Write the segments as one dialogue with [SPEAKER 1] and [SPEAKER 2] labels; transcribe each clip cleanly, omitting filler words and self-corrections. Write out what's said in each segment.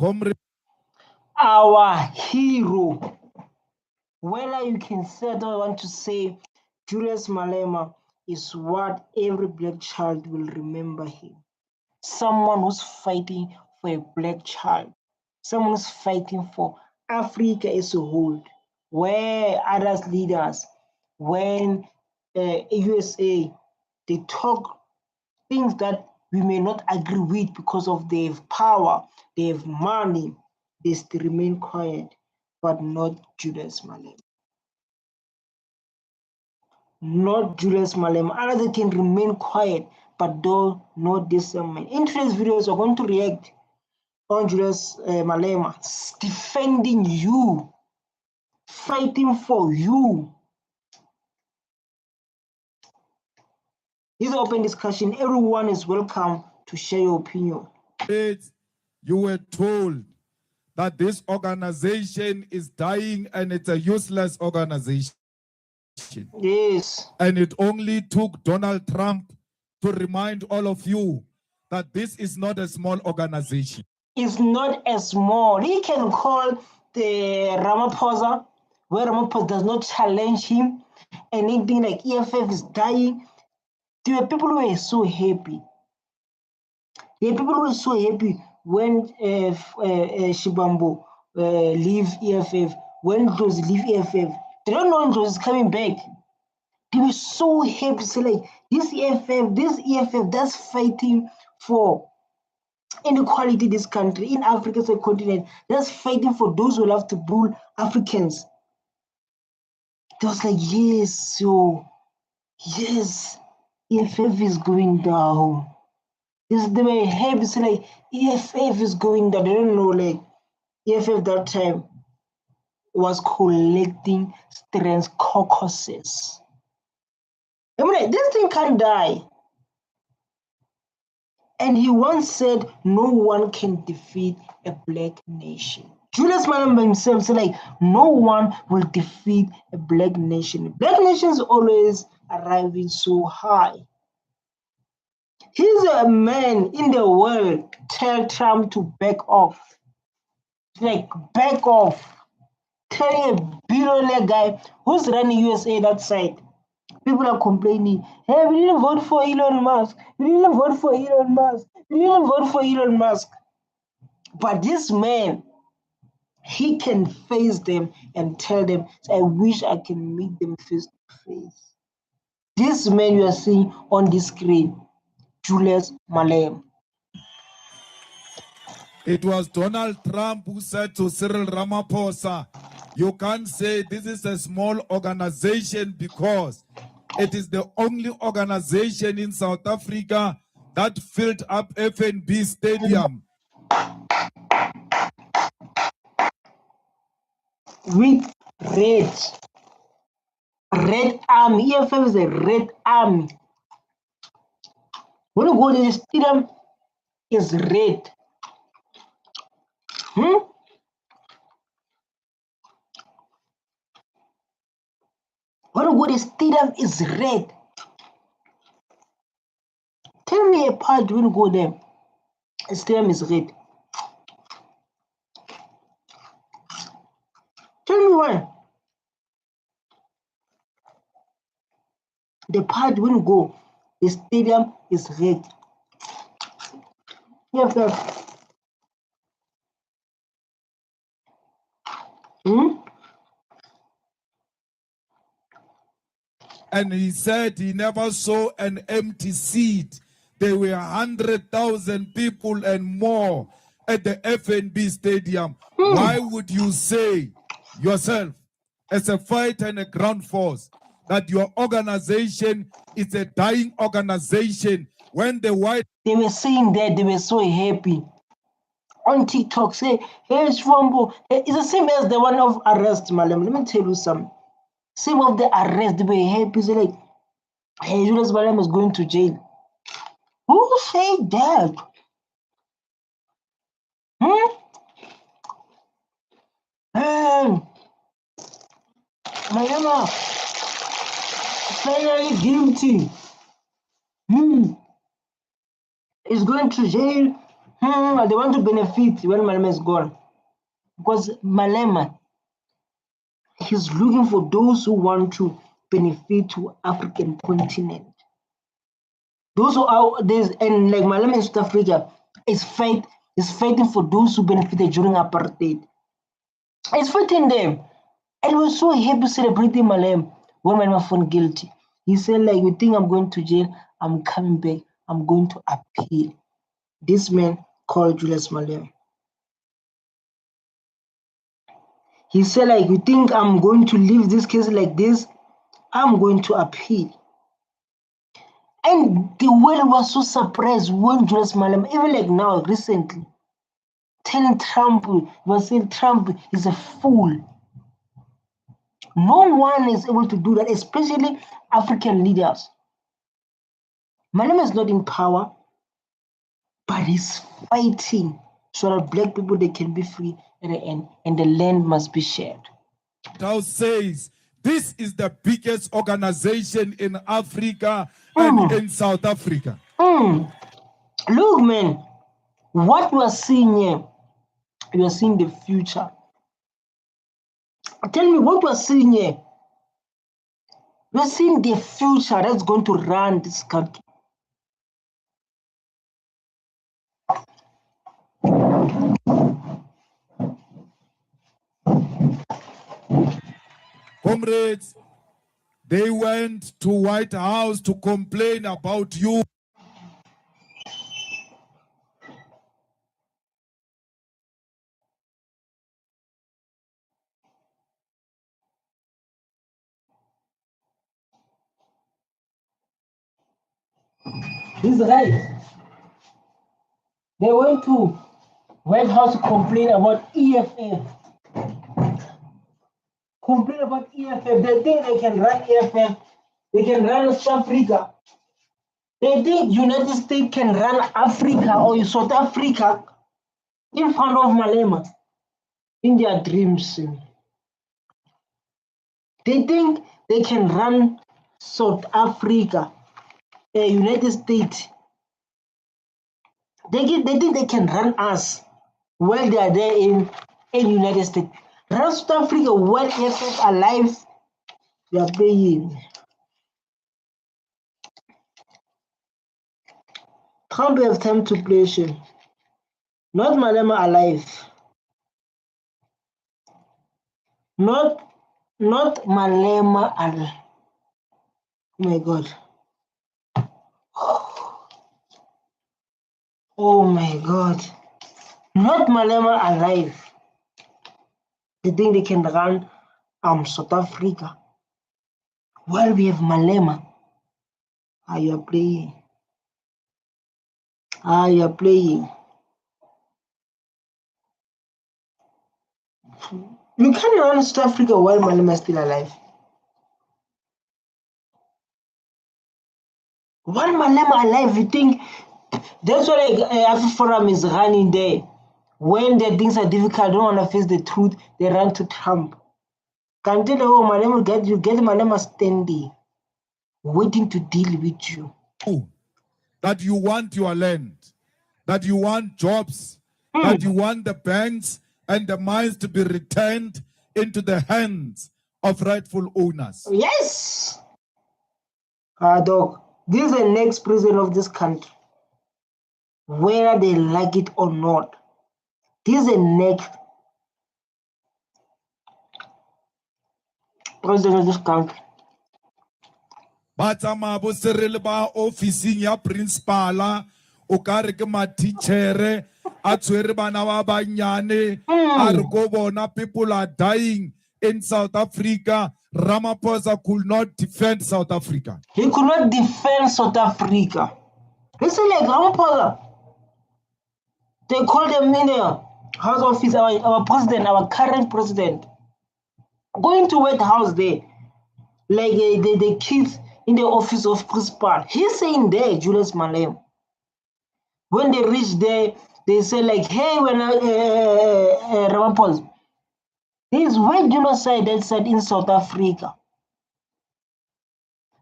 [SPEAKER 1] comrade.
[SPEAKER 2] Our hero. Whether you can say or want to say, Julius Malema is what every black child will remember him. Someone who's fighting for a black child. Someone who's fighting for Africa as a whole. Where others leaders, when USA, they talk things that we may not agree with because of they have power, they have money, they still remain quiet, but not Julius Malema. Not Julius Malema. Others can remain quiet, but do not discernment. In today's videos, we're going to react on Julius Malema defending you, fighting for you. This is an open discussion. Everyone is welcome to share your opinion.
[SPEAKER 1] You were told that this organization is dying and it's a useless organization.
[SPEAKER 2] Yes.
[SPEAKER 1] And it only took Donald Trump to remind all of you that this is not a small organization.
[SPEAKER 2] It's not a small. He can call the Ramaphosa, where Ramaphosa does not challenge him. Anything like EFF is dying. There were people who were so happy. There were people who were so happy when Shibambo leave EFF, when Josie leave EFF. They don't know when Josie is coming back. They were so happy. So like this EFF that's fighting for inequality in this country, in Africa as a continent, that's fighting for those who love to bull Africans. They was like, yes, so yes, EFF is going down. They were happy, so like EFF is going down. They don't know like EFF that time was collecting strength caucuses. I mean, like, this thing can't die. And he once said, no one can defeat a black nation. Julius Malema himself said, like, no one will defeat a black nation. Black nations always arriving so high. He's a man in the world tell Trump to back off. Like, back off. Telling a billionaire guy who's running USA that side. People are complaining, hey, we didn't vote for Elon Musk. We didn't vote for Elon Musk. We didn't vote for Elon Musk. But this man, he can face them and tell them, I wish I can meet them face to face. This man you are seeing on the screen, Julius Malema.
[SPEAKER 1] It was Donald Trump who said to Cyril Ramaphosa, you can't say this is a small organization because it is the only organization in South Africa that filled up FNB Stadium
[SPEAKER 2] with red army. EFF is a red army. When you go to the stadium, it's red. When you go to the stadium, it's red. Tell me a part when you go there, the stadium is red. Tell me why. The part when you go, the stadium is red. Yes, sir.
[SPEAKER 1] And he said he never saw an empty seat. There were 100,000 people and more at the FNB Stadium. Why would you say yourself, as a fighter and a ground force, that your organization is a dying organization when the white...
[SPEAKER 2] They were saying that, they were so happy. On TikTok, say, hey, Shwambo, it's the same as the one of arrest, Malem. Let me tell you something. Same of the arrest, they were happy. So like, hey, Julius Malema is going to jail. Who said that? Hey, Malema, finally guilty. He's going to jail. They want to benefit when Malema is gone. Because Malema, he's looking for those who want to benefit to African continent. Those who are there's and like Malema in South Africa is fighting for those who benefited during apartheid. It's fighting them. And we're so happy celebrating Malema when Malema found guilty. He said, like, you think I'm going to jail? I'm coming back. I'm going to appeal. This man called Julius Malema. He said, like, you think I'm going to leave this case like this? I'm going to appeal. And the world was so surprised when Julius Malema, even like now, recently, telling Trump, was saying Trump is a fool. No one is able to do that, especially African leaders. Malema is not in power, but he's fighting so that black people, they can be free at the end, and the land must be shared.
[SPEAKER 1] House says this is the biggest organization in Africa and in South Africa.
[SPEAKER 2] Look, man, what we are seeing here, we are seeing the future. Tell me what we are seeing here. We are seeing the future that's going to run this country.
[SPEAKER 1] Comrades, they went to White House to complain about you.
[SPEAKER 2] This is right. They went to White House to complain about EFF. Complain about EFF. They think they can run EFF. They can run South Africa. They think United States can run Africa or South Africa in front of Malema in their dreams. They think they can run South Africa, United States. They think they can run us while they are there in United States. Run South Africa while EFF are alive, they are playing. Trump have time to play shit. Not Malema alive. Not Malema alive. Oh my God. Oh my God. Not Malema alive. They think they can run South Africa. While we have Malema. You are playing. You are playing. You can't run South Africa while Malema is still alive. While Malema alive, you think that's why Africa Forum is running there. When the things are difficult, don't want to face the truth, they run to Trump. Can tell you, Malema get Malema standing, waiting to deal with you.
[SPEAKER 1] That you want your land, that you want jobs, that you want the banks and the mines to be returned into the hands of rightful owners.
[SPEAKER 2] Yes. Dog, this is the next president of this country. Whether they like it or not, this is the next president of this country.
[SPEAKER 1] Batsamabo serele ba officing ya principala o ka re ke matitjhere a tshwere bana ba banyane a re go bona people are dying in South Africa. Ramaphosa could not defend South Africa.
[SPEAKER 2] He could not defend South Africa. Listen, like Ramaphosa, they called him in the House office, our president, our current president, going to White House there, like the kids in the office of principal. He's saying there, Julius Malema. When they reach there, they say like, hey, when Ramaphosa, there is white genocide that said in South Africa.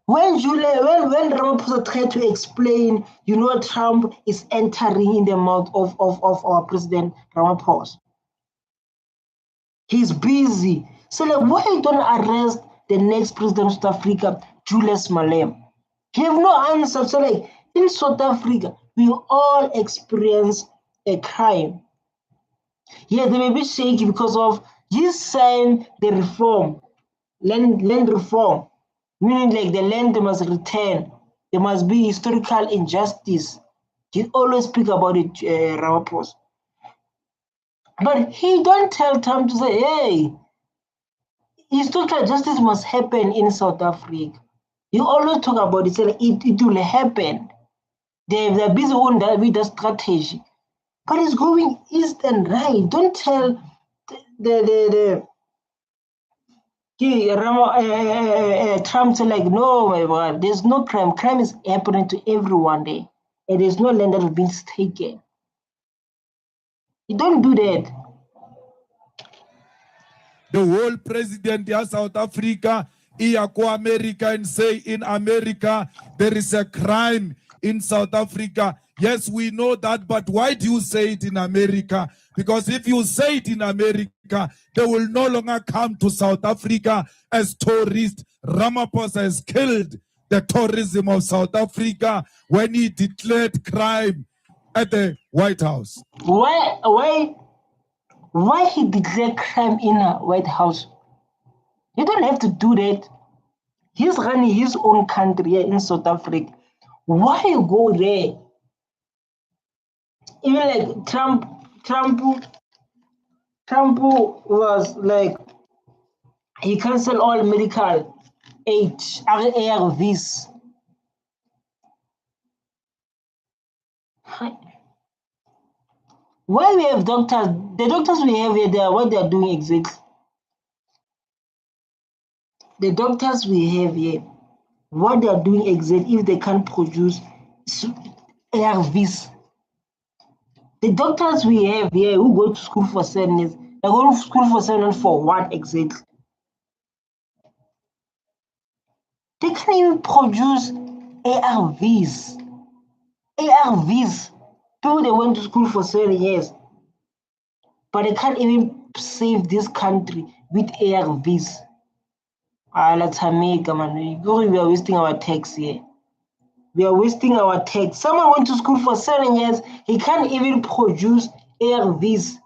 [SPEAKER 2] when Ramaphosa tried to explain, Trump is entering in the mouth of our president Ramaphosa. He's busy. So why don't arrest the next president of South Africa, Julius Malema? He have no answer. So in South Africa, we all experience a crime. Yeah, they may be shaky because of his saying the reform, land reform, meaning the land must return. There must be historical injustice. He always speak about it, Ramaphosa. But he don't tell Trump to say, hey, historical justice must happen in South Africa. He always talk about it, say it will happen. They're busy on that with the strategy. But it's going east and right. Don't tell Trump to no, my God, there's no crime. Crime is happening to everyone there. And there's no land that has been taken. You don't do that.
[SPEAKER 1] The whole president of South Africa, go America and say in America, there is a crime in South Africa. Yes, we know that, but why do you say it in America? Because if you say it in America, they will no longer come to South Africa as tourists. Ramaphosa has killed the tourism of South Africa when he declared crime at the White House.
[SPEAKER 2] Why he declared crime in the White House? You don't have to do that. He's running his own country here in South Africa. Why you go there? Even Trump was he canceled all medical aid, ARVs. Why we have doctors? The doctors we have here, what they are doing exactly? The doctors we have here, what they are doing exactly if they can't produce ARVs? The doctors we have here who go to school for 7 years, they go to school for 7 years for what exactly? They can't even produce ARVs. ARVs. People they went to school for 7 years, but they can't even save this country with ARVs. Let's make man. We are wasting our tax here. We are wasting our tax. Someone went to school for 7 years, he can't even produce ARVs.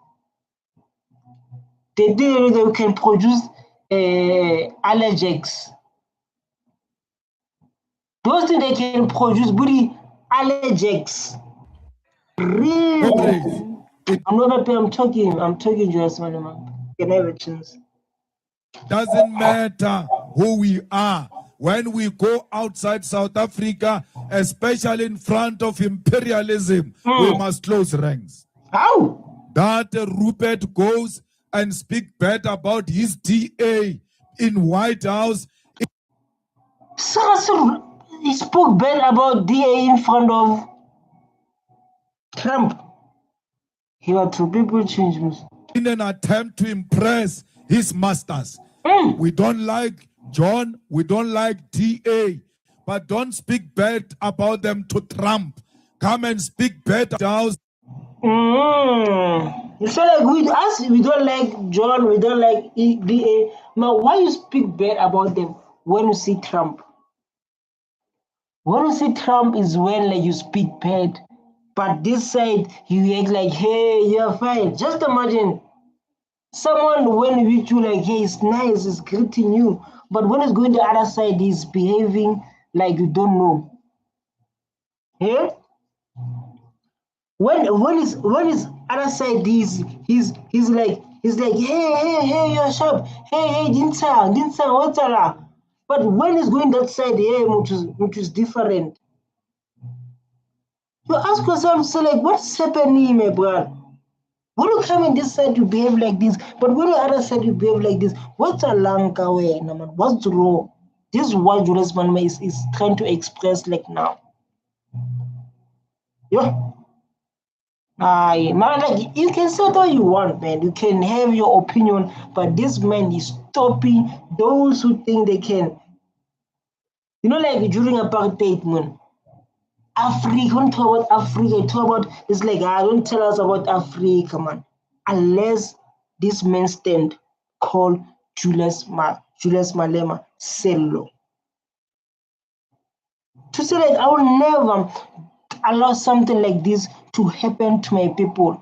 [SPEAKER 2] They can produce allergics. Those things they can produce, booty allergics. Really? I'm talking, Julius Malema. Can I have a chance?
[SPEAKER 1] Doesn't matter who we are. When we go outside South Africa, especially in front of imperialism, we must close ranks.
[SPEAKER 2] How?
[SPEAKER 1] That Rupert goes and speak bad about his DA in White House.
[SPEAKER 2] So he spoke bad about DA in front of Trump. He want to people change
[SPEAKER 1] in an attempt to impress his masters. We don't like John, we don't like DA, but don't speak bad about them to Trump. Come and speak bad house.
[SPEAKER 2] So we don't like John, we don't like DA. Now why you speak bad about them when you see Trump? When you see Trump is when you speak bad, but this side you act like, hey, you're fine. Just imagine someone when with you hey, it's nice, it's greeting you, but when it's going the other side, he's behaving like you don't know. Yeah? When his other side he's like hey, you're sharp. Hey, Dinsa, what's up? But when he's going that side, which is different. You ask yourself, so what's happening, my brother? When you come in this side, you behave like this, but when the other side, you behave like this. What's a lanka way, man? What's wrong? This is what Julius Malema is trying to express now. Yeah. Man, you can say what you want, man. You can have your opinion, but this man is stopping those who think they can You know, like during apartheid, man. Africa, when talk about Africa, talk about it's like don't tell us about Africa, man. Unless this man stand called Julius Malema Sello. To say like I will never allow something like this to happen to my people.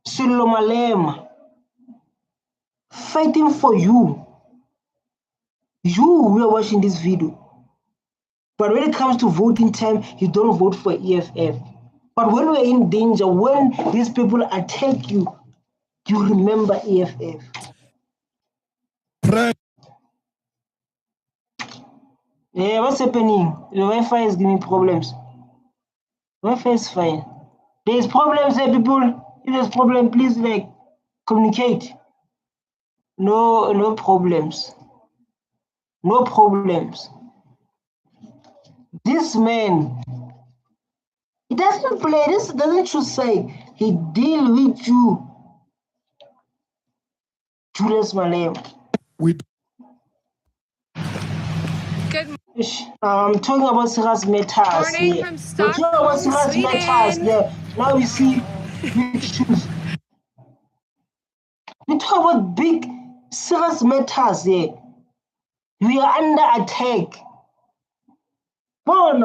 [SPEAKER 2] Sello Malema fighting for you. You who are watching this video. But when it comes to voting time, you don't vote for EFF. But when we're in danger, when these people attack you, you remember EFF. Yeah, what's happening? The Wi-Fi is giving problems. Wi-Fi is fine. There's problems here, people. If there's problem, please like communicate. No problems. No problems. This man, he doesn't play. This doesn't choose side. He deal with you, Julius Malema. I'm talking about serious matters here. We're talking about serious matters there. Now you see big shoes. We talk about big serious matters here. We are under attack. Born.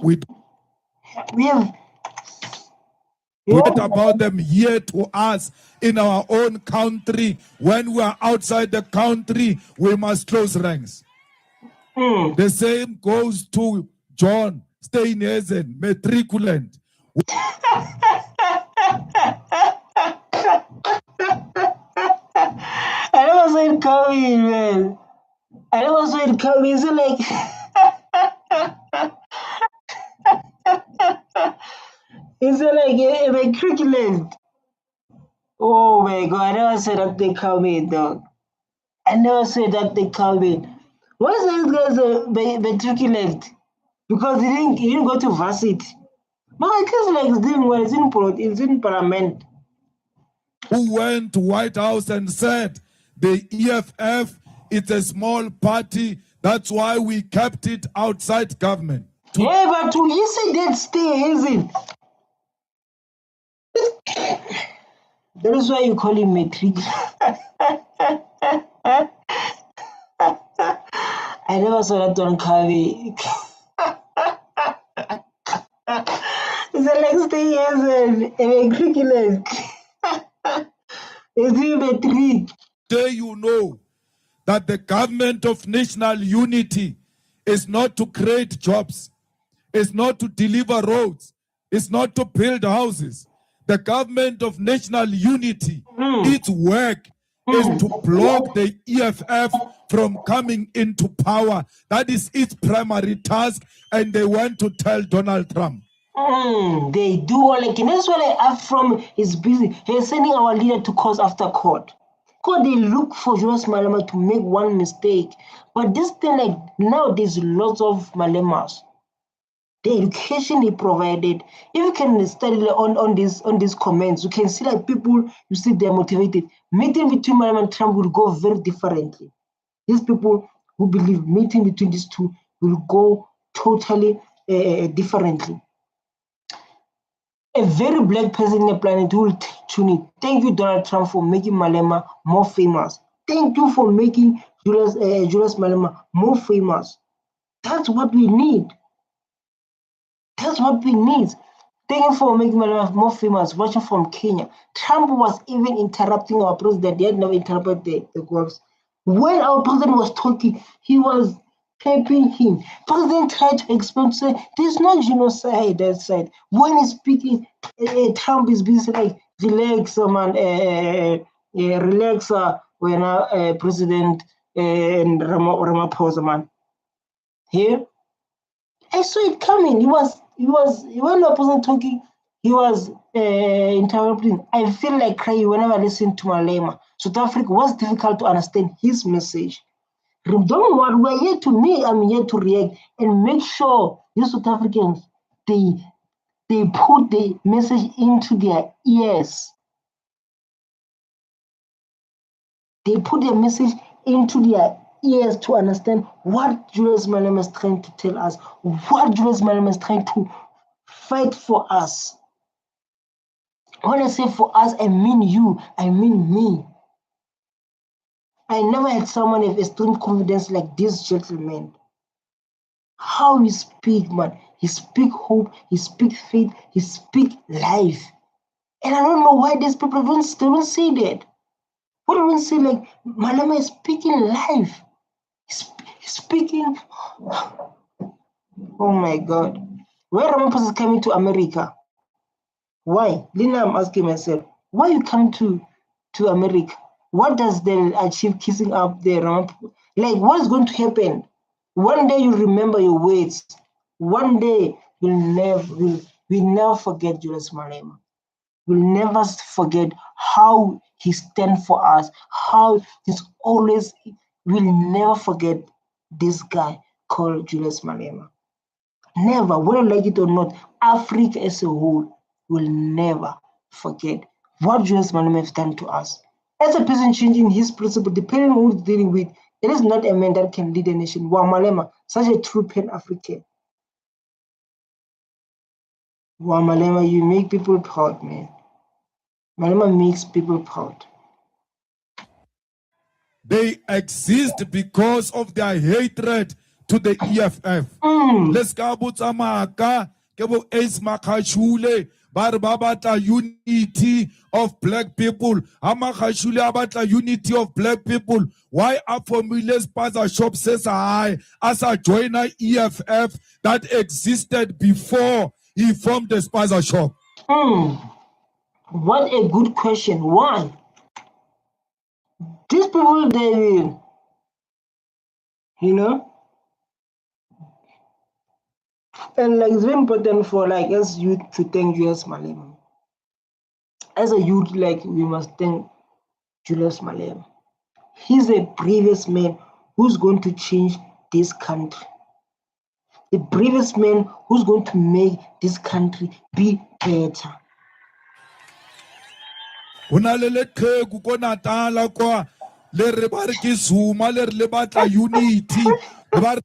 [SPEAKER 2] We have
[SPEAKER 1] What about them here to us in our own country? When we are outside the country, we must close ranks. The same goes to John Steinhausen, matriculant.
[SPEAKER 2] I never saw it coming, man. I never saw it coming. Is it like is it like a matriculant? Oh my god, I never said that they coming, dog. I never said that they coming. Why is this guy's a matriculant? Because he didn't go to varsity. But I guess like he's doing well, it's in parliament.
[SPEAKER 1] Who went to White House and said the EFF is a small party, that's why we kept it outside government.
[SPEAKER 2] Yeah, but you say that stay, isn't that is why you call him matric. I never saw that one coming. It's the next thing is a matriculate. Is he matric?
[SPEAKER 1] Today you know that the government of national unity is not to create jobs, is not to deliver roads, is not to build houses. The government of national unity, its work is to block the EFF from coming into power. That is its primary task, and they want to tell Donald Trump.
[SPEAKER 2] They do all like, and that's why from is busy. He's sending our leader to cause after court. Because they look for Julius Malema to make one mistake. But this thing, like now, there's lots of Malemas. The education he provided. If you can study on these comments, you can see that people, you see they're motivated. Meeting between Malema and Trump will go very differently. These people who believe meeting between these two will go totally differently. A very black person in the planet will tune it. Thank you, Donald Trump, for making Malema more famous. Thank you for making Julius Malema more famous. That's what we need. That's what we need. Thank you for making Malema more famous. Watching from Kenya. Trump was even interrupting our president. They had never interrupted the course. When our president was talking, he was helping him. President tried to explain, say, there's no genocide that side. When he's speaking, Trump is busy like, relax, man, relax, when President and Ramaphosa, man. Here, I saw it coming. When the person talking, he was interrupting. I feel like crying whenever I listen to Malema. South Africa was difficult to understand his message. Don't worry, we're here to me. I'm here to react and make sure these South Africans they put the message into their ears. They put their message into their ears to understand what Julius Malema is trying to tell us, what Julius Malema is trying to fight for us. When I say for us, I mean you, I mean me. I never had someone with extreme confidence like this gentleman. How he speak, man. He speak hope, he speak faith, he speak life. And I don't know why these people don't say that. What do we say? Like, Malema is speaking life. He's speaking. Oh my God. Where Ramaphosa is coming to America? Why? Lina, I'm asking myself, why you come to America? What does they achieve kissing up there? Like, what's going to happen? One day you remember your words. One day we'll never forget Julius Malema. We'll never forget how he stand for us, how he's always, we'll never forget this guy called Julius Malema. Never, whether like it or not, Africa as a whole will never forget what Julius Malema has done to us. As a person changing his principle, depending on who he's dealing with, it is not a man that can lead a nation. Wow, Malema, such a true Pan-African. Wow, Malema, you make people proud, man. Malema makes people proud.
[SPEAKER 1] They exist because of their hatred to the EFF. Let's go about Amaka, Kebo Ace Makachule, Barbabata unity of black people. Amakachule abata unity of black people. Why are formulas Paza Shop says I as a joiner EFF that existed before he formed the Spaza Shop?
[SPEAKER 2] What a good question. Why? These people, they will, and like it's very important for like as youth to thank Julius Malema. As a youth, like we must thank Julius Malema. He's a bravest man who's going to change this country. The bravest man who's going to make this country be better.
[SPEAKER 1] Unalele qhegu ko Natala kwa le re ba re ke Zuma le re le batla unity le ba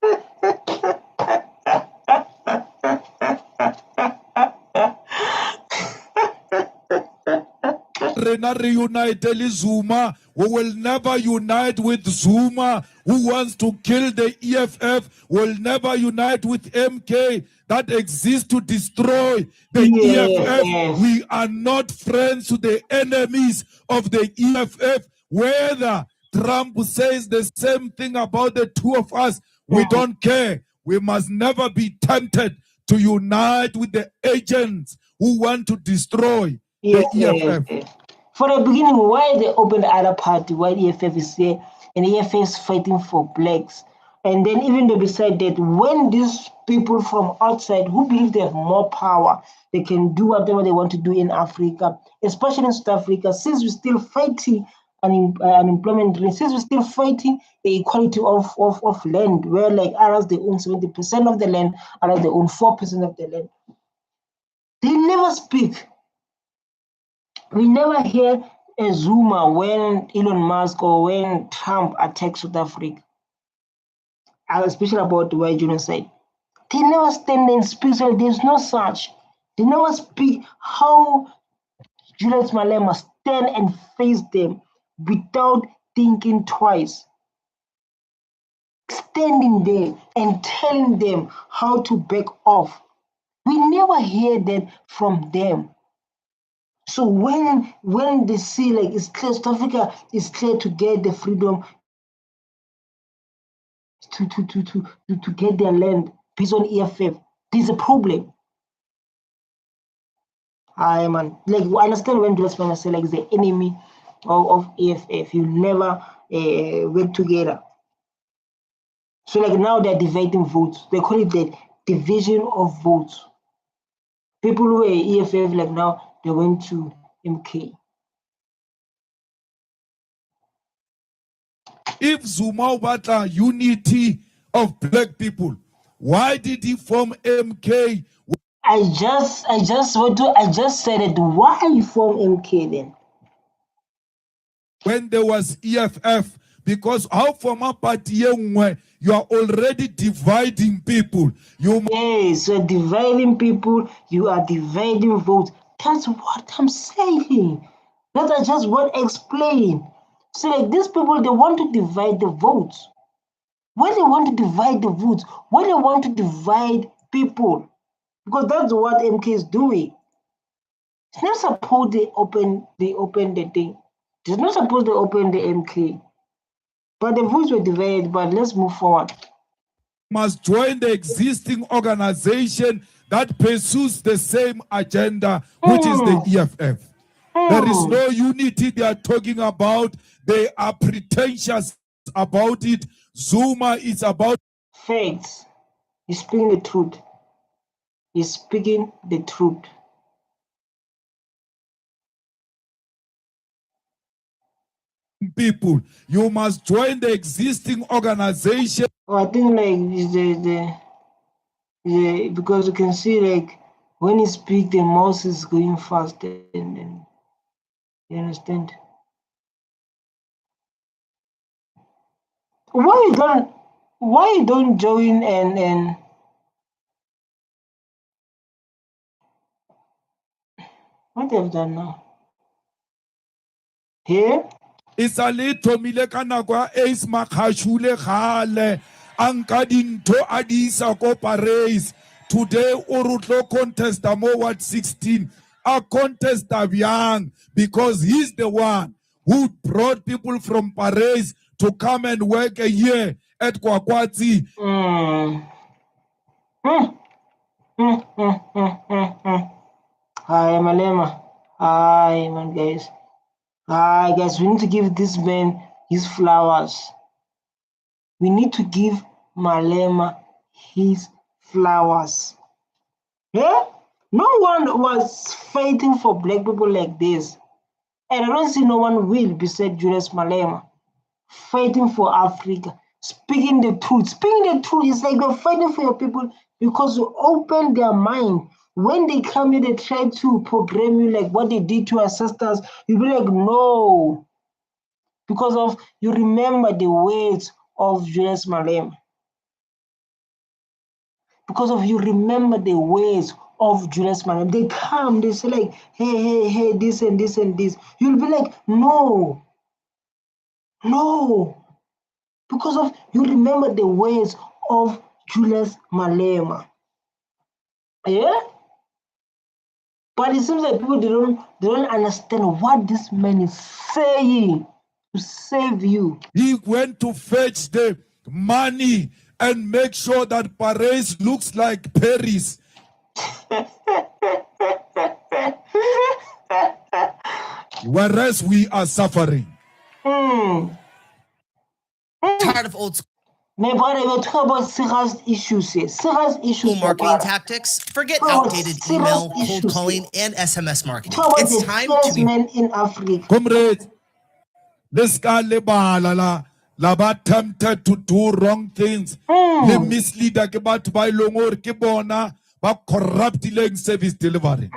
[SPEAKER 1] Rena reunited Zuma. We will never unite with Zuma, who wants to kill the EFF. Will never unite with MK that exists to destroy the EFF. We are not friends to the enemies of the EFF. Whether Trump says the same thing about the two of us, we don't care. We must never be tempted to unite with the agents who want to destroy the EFF.
[SPEAKER 2] For the beginning, why they opened the other party, why the EFF is there, and the EFF is fighting for blacks. And then even they decide that when these people from outside who believe they have more power, they can do whatever they want to do in Africa, especially in South Africa, since we're still fighting unemployment rate, since we're still fighting the equality of land, where like others they own 70% of the land, others they own 4% of the land. They never speak. We never hear a Zuma when Elon Musk or when Trump attacks South Africa, especially about the white genocide. They never stand and speak. So there's no such. They never speak how Julius Malema stand and face them without thinking twice. Standing there and telling them how to back off. We never hear that from them. So when they see like it's clear, South Africa is clear to get the freedom to get their land based on EFF, there's a problem. Man, like I understand when Julius Malema say like it's the enemy of EFF. You never work together. So like now they're dividing votes. They call it the division of votes. People who are EFF like now they went to MK.
[SPEAKER 1] If Zuma batla unity of black people, why did he form MK?
[SPEAKER 2] I just said it. Why form MK then?
[SPEAKER 1] when there was EFF, because how from a party you are already dividing people.
[SPEAKER 2] Yes, you're dividing people, you are dividing votes. That's what I'm saying. That's just what I explain. So like these people, they want to divide the votes. When they want to divide the votes, when they want to divide people, because that's what MK is doing. It's not supposed they open the thing. It's not supposed to open the MK. But the votes were divided, but let's move forward.
[SPEAKER 1] Must join the existing organization that pursues the same agenda, which is the EFF. There is no unity they are talking about. They are pretentious about it. Zuma is about
[SPEAKER 2] Facts. He's speaking the truth. He's speaking the truth.
[SPEAKER 1] people. You must join the existing organization.
[SPEAKER 2] Oh, I think like because you can see like when he speaks, the mouse is going faster, and then you understand. Why you don't join and what have done now? Here?
[SPEAKER 1] It's a little milekanagwa ace makashule khale anka dinto adisa ko Paris. Today urutlo contest mo what 16 a contest of young because he's the one who brought people from Paris to come and work a year at Kwakwati.
[SPEAKER 2] Hi Malema. Hi man guys. Hi guys, we need to give this man his flowers. We need to give Malema his flowers. Yeah? No one was fighting for black people like this. And I don't see no one will besides Julius Malema fighting for Africa, speaking the truth. Speaking the truth is like you're fighting for your people because you open their mind. When they come here, they try to program you like what they did to our sisters. You'll be like, no. Because of you remember the words of Julius Malema. Because of you remember the words of Julius Malema. They come, they say like, hey, this and this and this. You'll be like, no. Because of you remember the words of Julius Malema. Yeah? But it seems like people they don't understand what this man is saying to save you.
[SPEAKER 1] He went to fetch the money and make sure that Paris looks like Paris. Whereas we are suffering.
[SPEAKER 3] Tired of old school
[SPEAKER 2] marketing
[SPEAKER 3] tactics? Forget outdated email, cold calling, and SMS marketing. It's time to be
[SPEAKER 2] in Africa.
[SPEAKER 1] Comrades, this guy laba tempted to do wrong things. The misleader ke batho ba ileng hore ke bona ba corruptileng service delivery.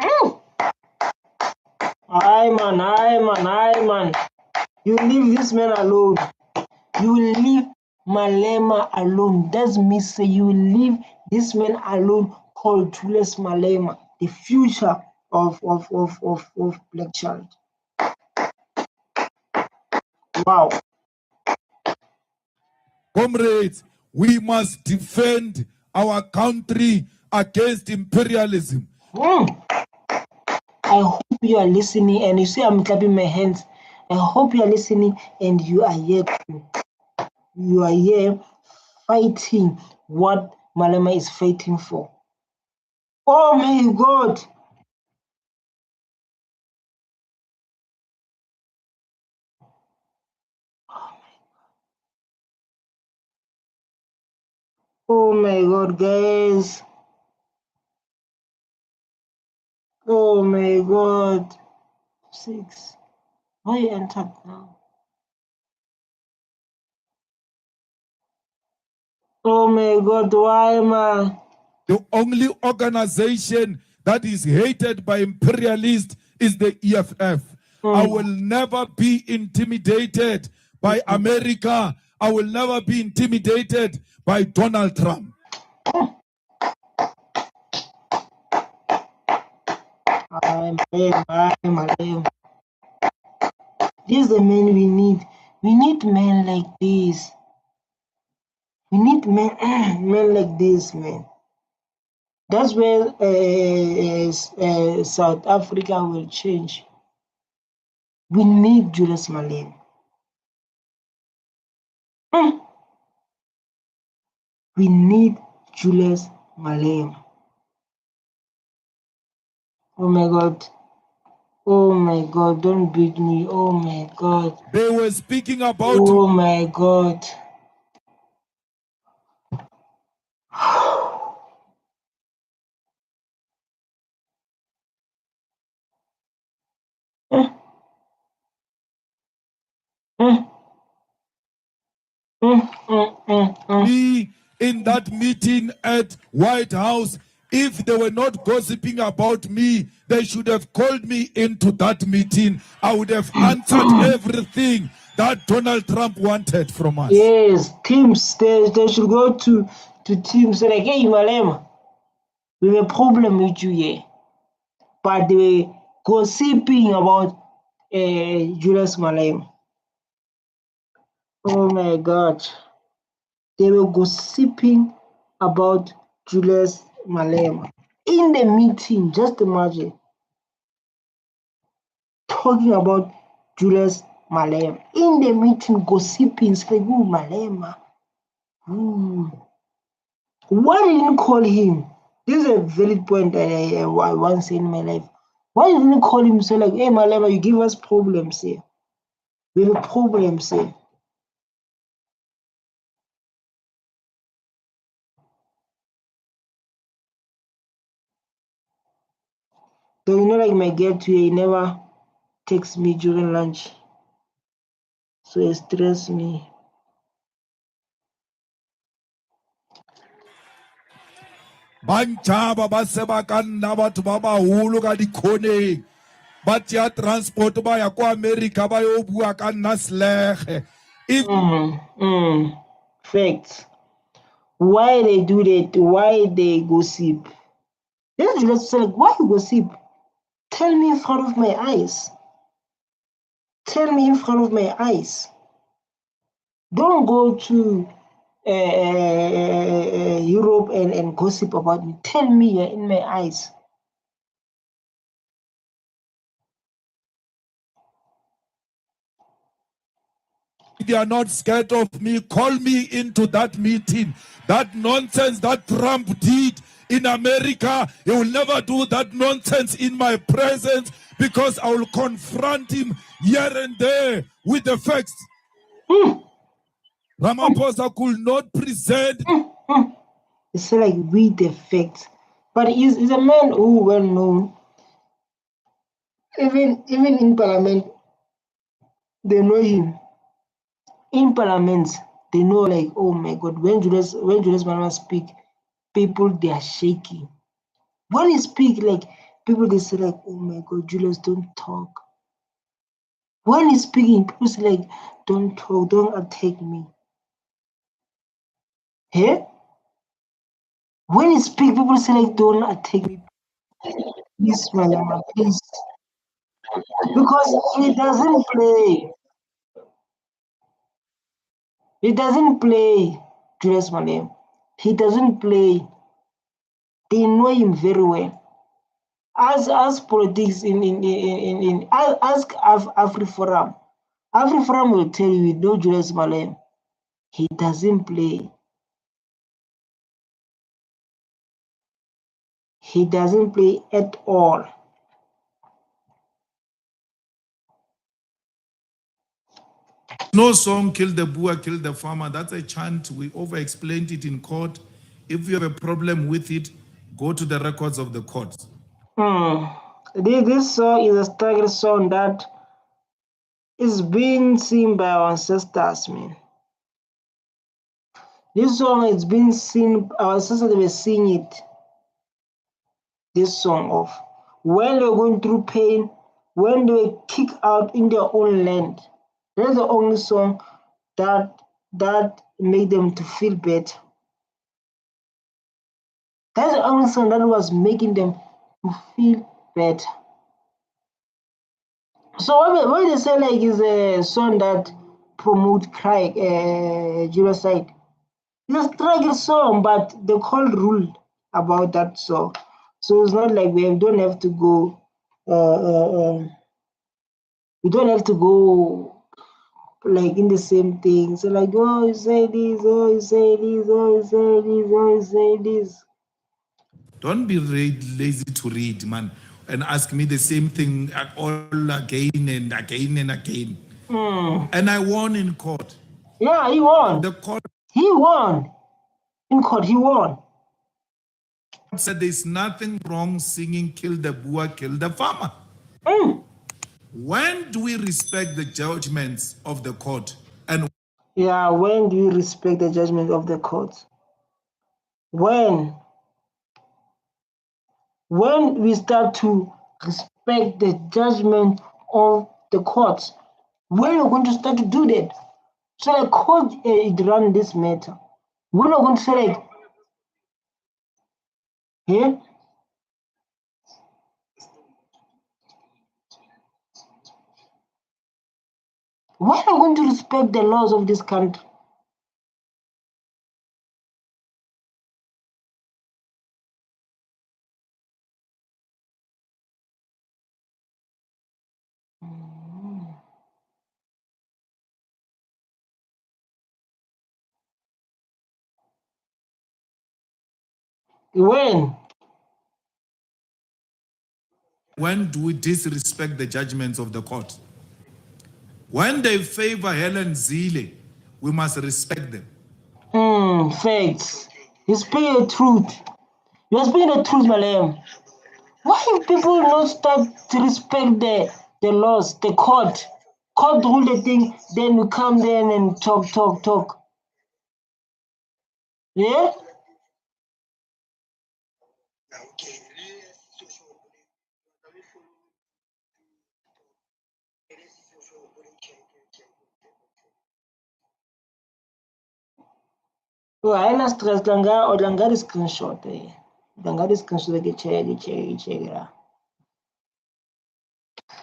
[SPEAKER 2] Aye man. You leave this man alone. You leave Malema alone. That's me say you leave this man alone called Julius Malema, the future of black child. Wow.
[SPEAKER 1] Comrades, we must defend our country against imperialism.
[SPEAKER 2] I hope you are listening, and you see I'm clapping my hands. I hope you are listening and you are here. You are here fighting what Malema is fighting for. Oh my God. Oh my God, guys. Oh my God. 6. Why you entered now? Oh my God, why man?
[SPEAKER 1] The only organization that is hated by imperialists is the EFF. I will never be intimidated by America. I will never be intimidated by Donald Trump.
[SPEAKER 2] This is the man we need. We need men like this. We need men like this, man. That's where South Africa will change. We need Julius Malema. We need Julius Malema. Oh my God. Oh my God, don't beat me. Oh my God.
[SPEAKER 1] They were speaking about...
[SPEAKER 2] Oh my God.
[SPEAKER 1] Me in that meeting at White House. If they were not gossiping about me, they should have called me into that meeting. I would have answered everything that Donald Trump wanted from us.
[SPEAKER 2] Yes, teams, they should go to teams like, hey, Malema, we have a problem with you here. But they were gossiping about Julius Malema. Oh my God. They were gossiping about Julius Malema. In the meeting, just imagine. Talking about Julius Malema. In the meeting, gossiping, saying, oh, Malema. Why didn't call him? This is a valid point that I once said in my life. Why didn't you call him? So like, hey, Malema, you give us problems here. We have problems here. So you know, like my girl today, he never texts me during lunch. So it stresses me.
[SPEAKER 1] Banchaba ba se ba ka nna batho ba baholo ka dikhoneng ba tia transport ba ya kwa America ba yo bua ka nna selege.
[SPEAKER 2] Facts. Why they do that? Why they gossip? Then you just say, like, why you gossip? Tell me in front of my eyes. Tell me in front of my eyes. Don't go to Europe and gossip about me. Tell me in my eyes.
[SPEAKER 1] If you are not scared of me, call me into that meeting. That nonsense that Trump did in America, he will never do that nonsense in my presence because I will confront him here and there with the facts. Ramaphosa could not present.
[SPEAKER 2] It's like with the facts. But he's a man who well known. Even in parliament, they know him. In parliaments, they know like, oh my God, when Julius Malema speak, people they are shaking. When he speak, like people they say like, oh my God, Julius, don't talk. When he's speaking, people say like, don't talk, don't attack me. Hey? When he speak, people say like, don't attack me. Please, Malema, please. Because he doesn't play. He doesn't play, Julius Malema. He doesn't play. They know him very well. Ask politics ask AfriForum. AfriForum will tell you, no Julius Malema. He doesn't play. He doesn't play at all.
[SPEAKER 1] No song, kill the boer, kill the farmer. That's a chant. We over-explained it in court. If you have a problem with it, go to the records of the courts.
[SPEAKER 2] This song is a struggle song that is being seen by our ancestors, man. This song is being seen, our ancestors were singing it. This song of when you're going through pain, when they were kicked out in their own land. That's the only song that made them to feel better. That's the only song that was making them to feel better. So what they say like is a song that promote crime, genocide. It's a struggle song, but the court ruled about that song. So it's not like we don't have to go. We don't have to go like in the same thing. So like, oh, you say this, oh, you say this, oh, you say this, oh, you say this.
[SPEAKER 1] Don't be lazy to read, man, and ask me the same thing all again and again and again. And I won in court.
[SPEAKER 2] Yeah, he won.
[SPEAKER 1] The court
[SPEAKER 2] He won. In court, he won.
[SPEAKER 1] said there's nothing wrong singing "Kill the Boer, kill the farmer." When do we respect the judgments of the court? And
[SPEAKER 2] yeah, when do you respect the judgment of the court? When we start to respect the judgment of the courts, when we're going to start to do that? So like court it run this matter. When we're going to say like, yeah. When are we going to respect the laws of this country?
[SPEAKER 1] when do we disrespect the judgments of the court? When they favor Helen Zille, we must respect them.
[SPEAKER 2] Facts. You speak the truth. You're speaking the truth, Malema. Why people not start to respect the laws, the court? Court rule the thing, then we come there and talk. Yeah? So I na stress danga the screenshot eh. Danga the screenshot check it out.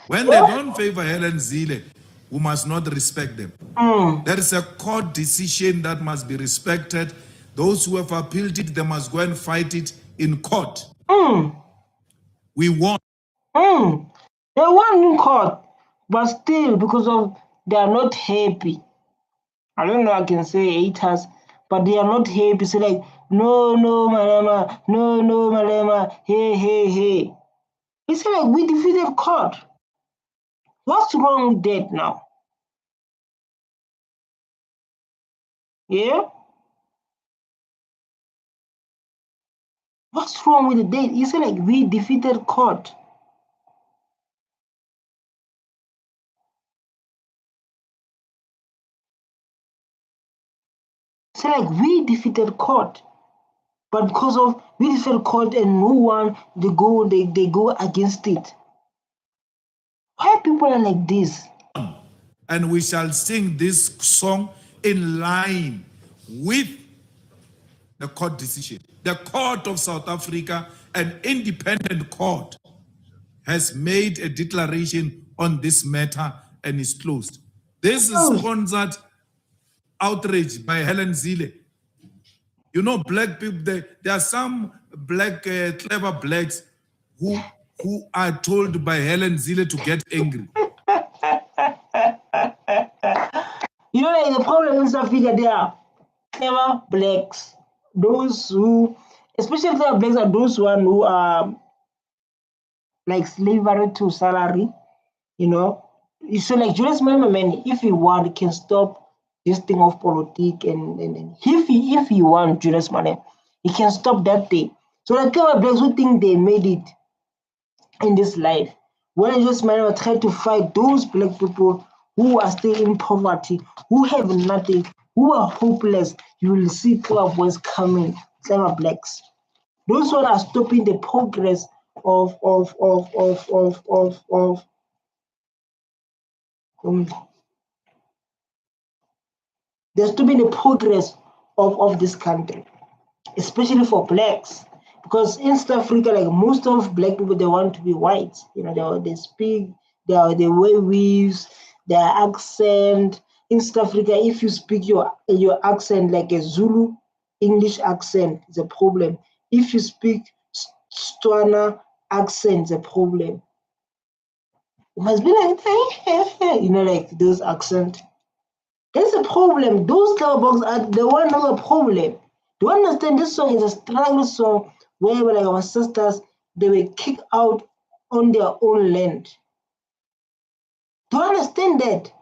[SPEAKER 1] When they don't favor Helen Zille, we must not respect them. There is a court decision that must be respected. Those who have appealed it, they must go and fight it in court. We won.
[SPEAKER 2] They won in court, but still, because of they are not happy. I don't know, I can say haters, but they are not happy. So like, no, Malema, no, Malema, hey. It's like we defeated court. What's wrong with that now? Yeah? What's wrong with the date? It's like we defeated court. It's like we defeated court. But because of we defeated court and no one they go against it. Why people are like this?
[SPEAKER 1] And we shall sing this song in line with the court decision. The Court of South Africa, an independent court, has made a declaration on this matter and is closed. This is sponsored outrage by Helen Zille. You know, black people, there are some black, clever blacks who are told by Helen Zille to get angry.
[SPEAKER 2] You know, like the problem in South Africa, they are clever blacks. Those who, especially clever blacks, are those who are like slavery to salary. You know, so like Julius Malema, man, if he want, he can stop this thing of politics, and if he want, Julius Malema, he can stop that thing. So like clever blacks who think they made it in this life, when Julius Malema try to fight those black people who are still in poverty, who have nothing, who are hopeless, you will see clever boys coming, clever blacks. Those who are stopping the progress of There's to be the progress of this country, especially for blacks. Because in South Africa, like most of black people, they want to be white. You know, they speak, they wear weaves, their accent. In South Africa, if you speak your accent like a Zulu English accent, it's a problem. If you speak Tswana accent, it's a problem. It must be like, you know, like those accents. That's a problem. Those cowboys are the one who are a problem. Do you understand? This song is a struggle song where like our sisters, they were kicked out on their own land. Do you understand that?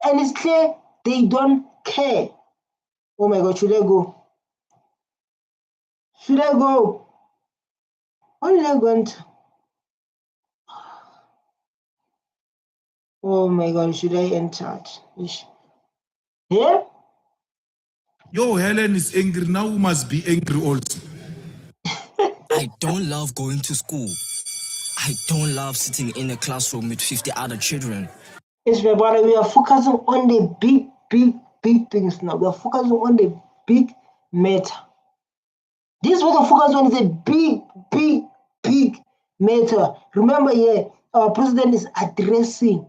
[SPEAKER 2] And it's clear they don't care. Oh my God, should I go? Should I go? What did I go to? Oh my God, should I enter it? Yeah?
[SPEAKER 1] Yo, Helen is angry. Now we must be angry also.
[SPEAKER 4] I don't love going to school. I don't love sitting in a classroom with 50 other children.
[SPEAKER 2] Yes, my brother, we are focusing on the big things now. We are focusing on the big matter. This is what the focus on is a big matter. Remember here, our president is addressing,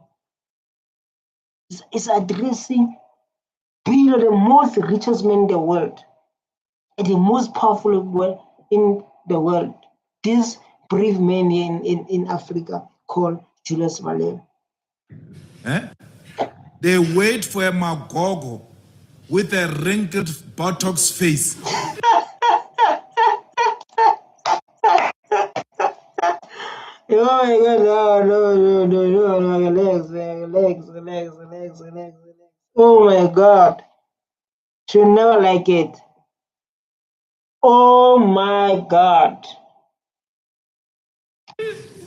[SPEAKER 2] being the most richest man in the world and the most powerful man in the world. This brave man in Africa called Julius Malema.
[SPEAKER 1] They wait for a magogo with a wrinkled buttocks face.
[SPEAKER 2] Oh my God, no, relax. Oh my God. Should never like it. Oh my God.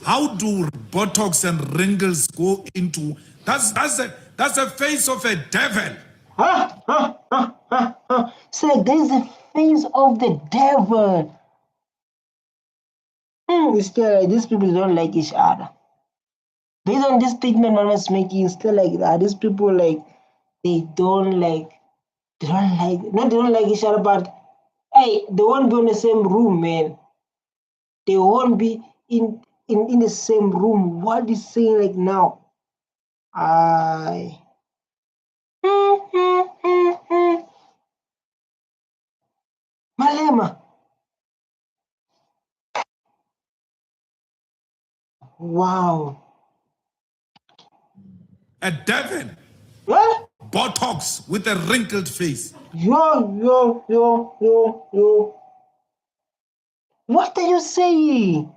[SPEAKER 1] How do buttocks and wrinkles go into that's the face of a devil.
[SPEAKER 2] So there's the face of the devil. It's still like these people don't like each other. Based on this statement man was making, it's still like these people like they don't like each other, but hey, they won't be in the same room, man. They won't be in the same room. What is saying like now? Malema. Wow.
[SPEAKER 1] A devil.
[SPEAKER 2] What?
[SPEAKER 1] Buttocks with a wrinkled face.
[SPEAKER 2] Yo. What are you saying?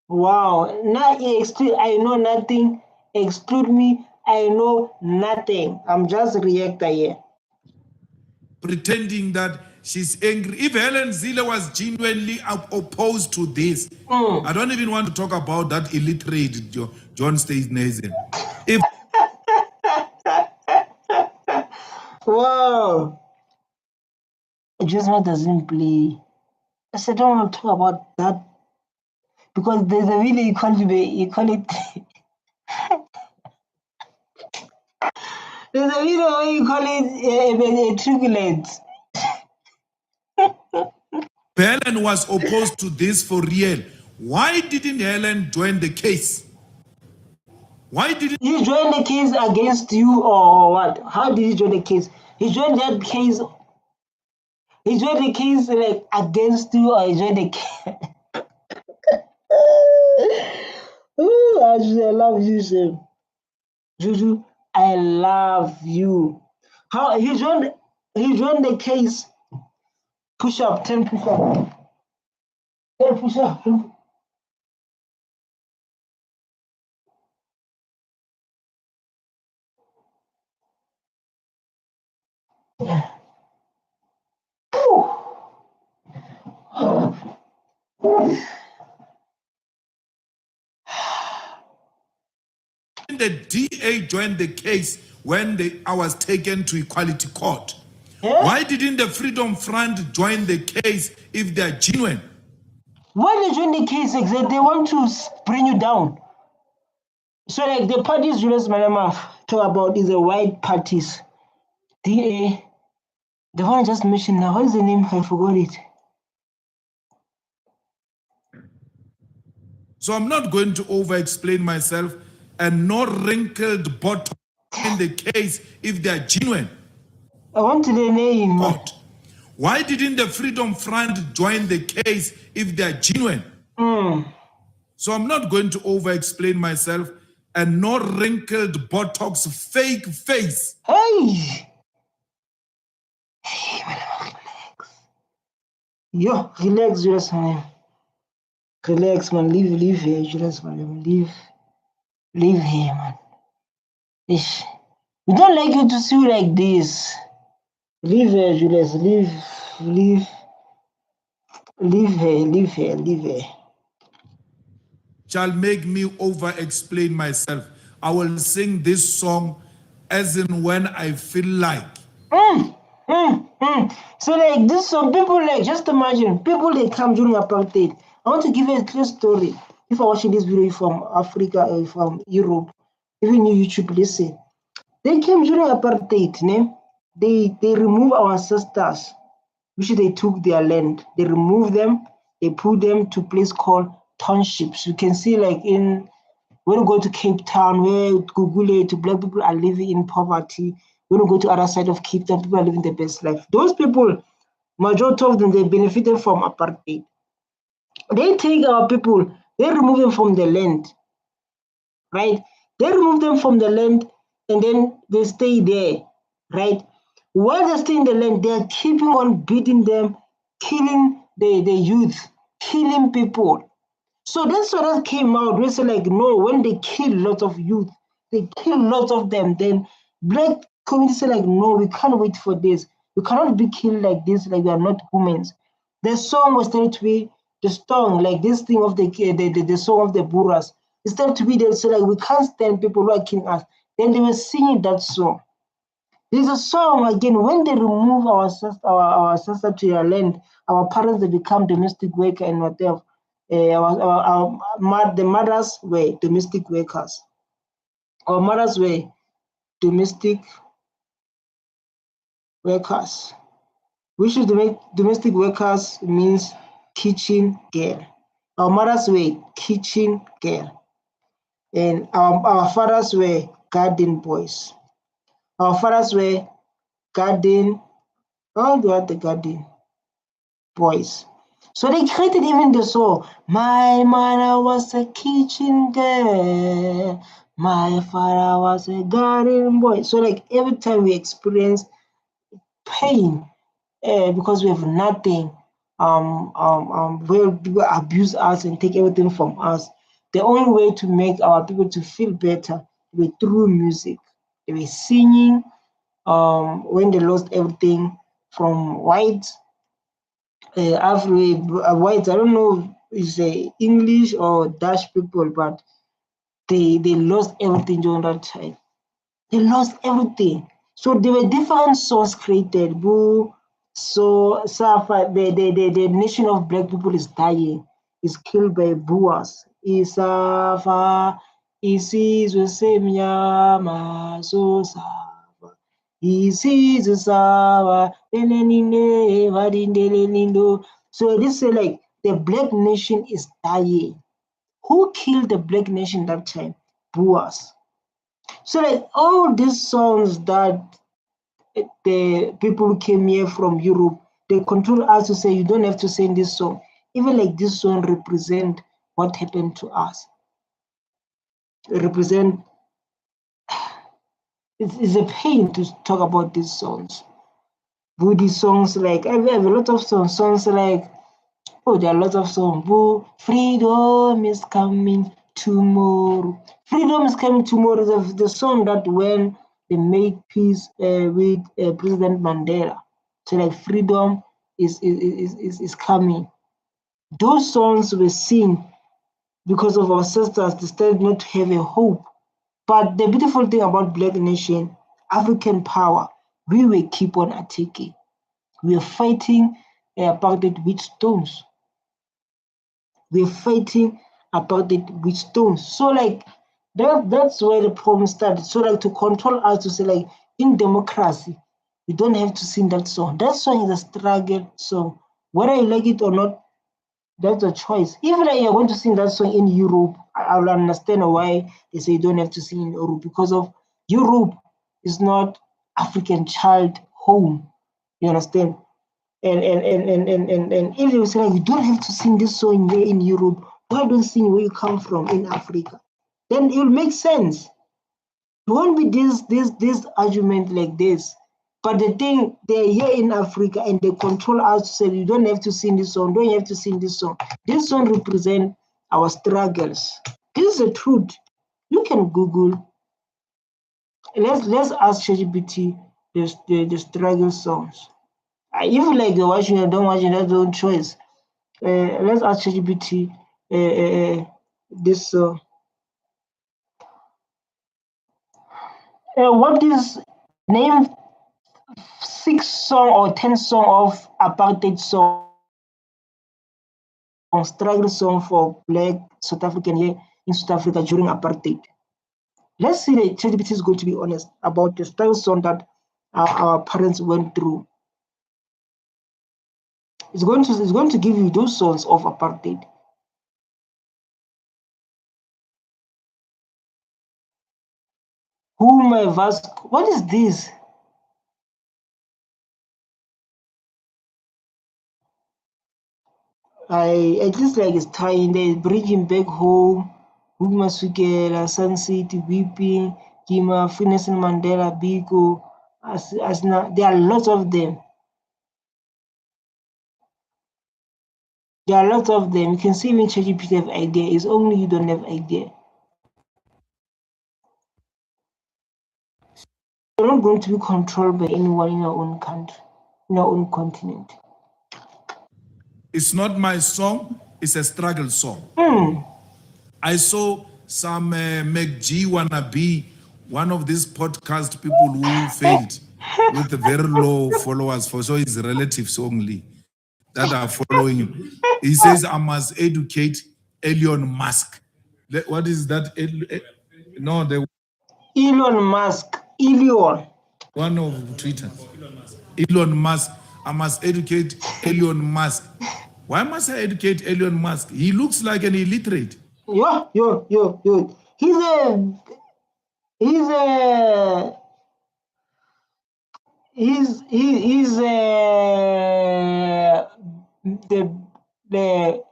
[SPEAKER 2] Wow. Now I know nothing. Exclude me. I know nothing. I'm just a reactor here.
[SPEAKER 1] Pretending that she's angry. If Helen Zille was genuinely opposed to this, I don't even want to talk about that illiterate John Staynesden. If
[SPEAKER 2] wow. Just what doesn't play. I said, I don't want to talk about that because there's a video you call it. There's a video where you call it a triplet.
[SPEAKER 1] Helen was opposed to this for real, why didn't Helen join the case? Why didn't
[SPEAKER 2] he join the case against you or what? How did he join the case? He joined that case. He joined the case like against you or he joined the case? Ooh, I love you, sir. Juju, I love you. How he joined the case. Push up, 10 push up. 10 push up.
[SPEAKER 1] the DA join the case when I was taken to Equality Court?
[SPEAKER 2] Yeah?
[SPEAKER 1] Why didn't the Freedom Front join the case if they're genuine?
[SPEAKER 2] Why they join the case exactly? They want to bring you down. So like the parties Julius Malema talk about is the white parties. The one I just mentioned now, what is the name? I forgot it.
[SPEAKER 1] So I'm not going to over-explain myself, and no wrinkled bottom in the case if they are genuine.
[SPEAKER 2] I want the name.
[SPEAKER 1] God. Why didn't the Freedom Front join the case if they are genuine? So I'm not going to over-explain myself, and no wrinkled botox fake face.
[SPEAKER 2] Hey! Hey, relax. Yo, relax, Julius Malema. Relax, man. Leave here, Julius Malema. Leave here, man. Ish. We don't like you to see you like this. Leave here, Julius. Leave here.
[SPEAKER 1] Shall make me over-explain myself. I will sing this song as in when I feel like.
[SPEAKER 2] So like this, some people like, just imagine, people they come during apartheid. I want to give you a clear story. If you're watching this video from Africa or from Europe, even you YouTube, listen. They came during apartheid, né? They remove our ancestors, which they took their land. They remove them, they put them to a place called townships. You can see like when you go to Cape Town, where Google it, black people are living in poverty. When you go to other side of Cape Town, people are living the best life. Those people, majority of them, they benefited from apartheid. They take our people, they remove them from the land, right? They remove them from the land and then they stay there, right? While they stay in the land, they're keeping on beating them, killing the youth, killing people. So that's what that came out. We say like, no, when they kill lots of youth, they kill lots of them, then black community say like, no, we can't wait for this. We cannot be killed like this, like we are not humans. The song was started to be the song, like this thing of the song of the Buras. It started to be there, so like we can't stand people who are killing us. Then they were singing that song. There's a song again, when they remove our ancestor to their land, our parents they become domestic worker and whatever. The mothers were domestic workers. Our mothers were domestic workers. Which is domestic workers means kitchen girl. Our mothers were kitchen girl. And our fathers were garden boys. Our fathers were garden, the garden boys. So they created even the song, my mother was a kitchen girl, my father was a garden boy. So like every time we experience pain because we have nothing, where people abuse us and take everything from us, the only way to make our people to feel better was through music. They were singing when they lost everything from white. Whites, I don't know if it's English or Dutch people, but they lost everything during that time. They lost everything. So there were different songs created. So the nation of black people is dying, is killed by Boers. Isafa, isizwe semnyama, so safa. Isizwe sawa, enenine vadindelenindo. So this is like the black nation is dying. Who killed the black nation that time? Boers. So like all these songs that the people who came here from Europe, they control us to say you don't have to sing this song. Even like this song represent what happened to us. It represent, it's a pain to talk about these songs. Buddhist songs, like I have a lot of songs like, oh, there are a lot of songs. Freedom is coming tomorrow. Freedom is coming tomorrow is the song that when they made peace with President Mandela. So like freedom is coming. Those songs were seen because of our ancestors. They started not to have a hope. But the beautiful thing about Black Nation, African power, we will keep on attacking. We are fighting apartheid with stones. We are fighting apartheid with stones. So like That's where the problem started. So like to control us to say like in democracy, you don't have to sing that song. That song is a struggle song. Whether you like it or not, that's a choice. Even like you're going to sing that song in Europe, I'll understand why they say you don't have to sing in Europe, because of Europe is not African child home. You understand? And if you say like, you don't have to sing this song there in Europe, why don't sing where you come from in Africa? Then it will make sense. It won't be this argument like this. But the thing, they're here in Africa and they control us to say you don't have to sing this song, don't have to sing this song. This song represents our struggles. This is the truth. You can Google. Let's ask ChatGPT the struggle songs. If you like you're watching or don't watch it, that's your own choice. Let's ask ChatGPT this song. What is name 6 song or 10 song of apartheid song, struggle song for Black South African here in South Africa during apartheid? Let's see that ChatGPT is going to be honest about the struggle song that our parents went through. It's going to give you those songs of apartheid. Whom have asked, what is this? At least like it's tying there, bringing back home, Huma Sukela, Sun City, Weeping, Kima, Nelson Mandela, Biko, Asna, there are lots of them. There are lots of them. You can see when ChatGPT have idea, it's only you don't have idea. You're not going to be controlled by anyone in your own country, in your own continent.
[SPEAKER 1] It's not my song, it's a struggle song. I saw some McG wannabe, one of these podcast people who failed with very low followers, for so his relatives only that are following him. He says, I must educate Elon Musk. What is that? No, the
[SPEAKER 2] Elon Musk, Elon.
[SPEAKER 1] one of Twitter. Elon Musk. I must educate Elon Musk. Why must I educate Elon Musk? He looks like an illiterate.
[SPEAKER 2] Yo. He's the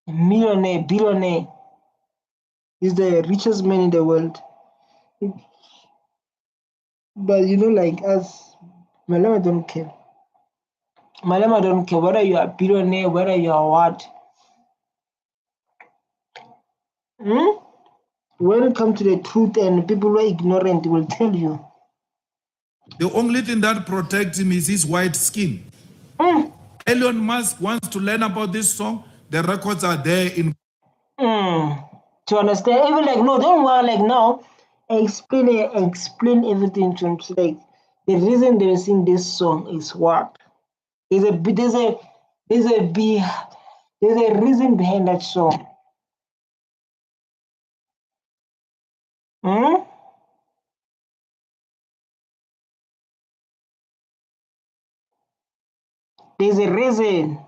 [SPEAKER 2] millionaire, billionaire. He's the richest man in the world. But you know, like us, Malema don't care. Malema don't care whether you are a billionaire, whether you are what. When it comes to the truth and people who are ignorant will tell you.
[SPEAKER 1] The only thing that protects him is his white skin. Elon Musk wants to learn about this song. The records are there in.
[SPEAKER 2] To understand, even like no, don't worry. Like now, explain everything to him. So, like the reason they sing this song is what? There's a reason behind that song. There's a reason.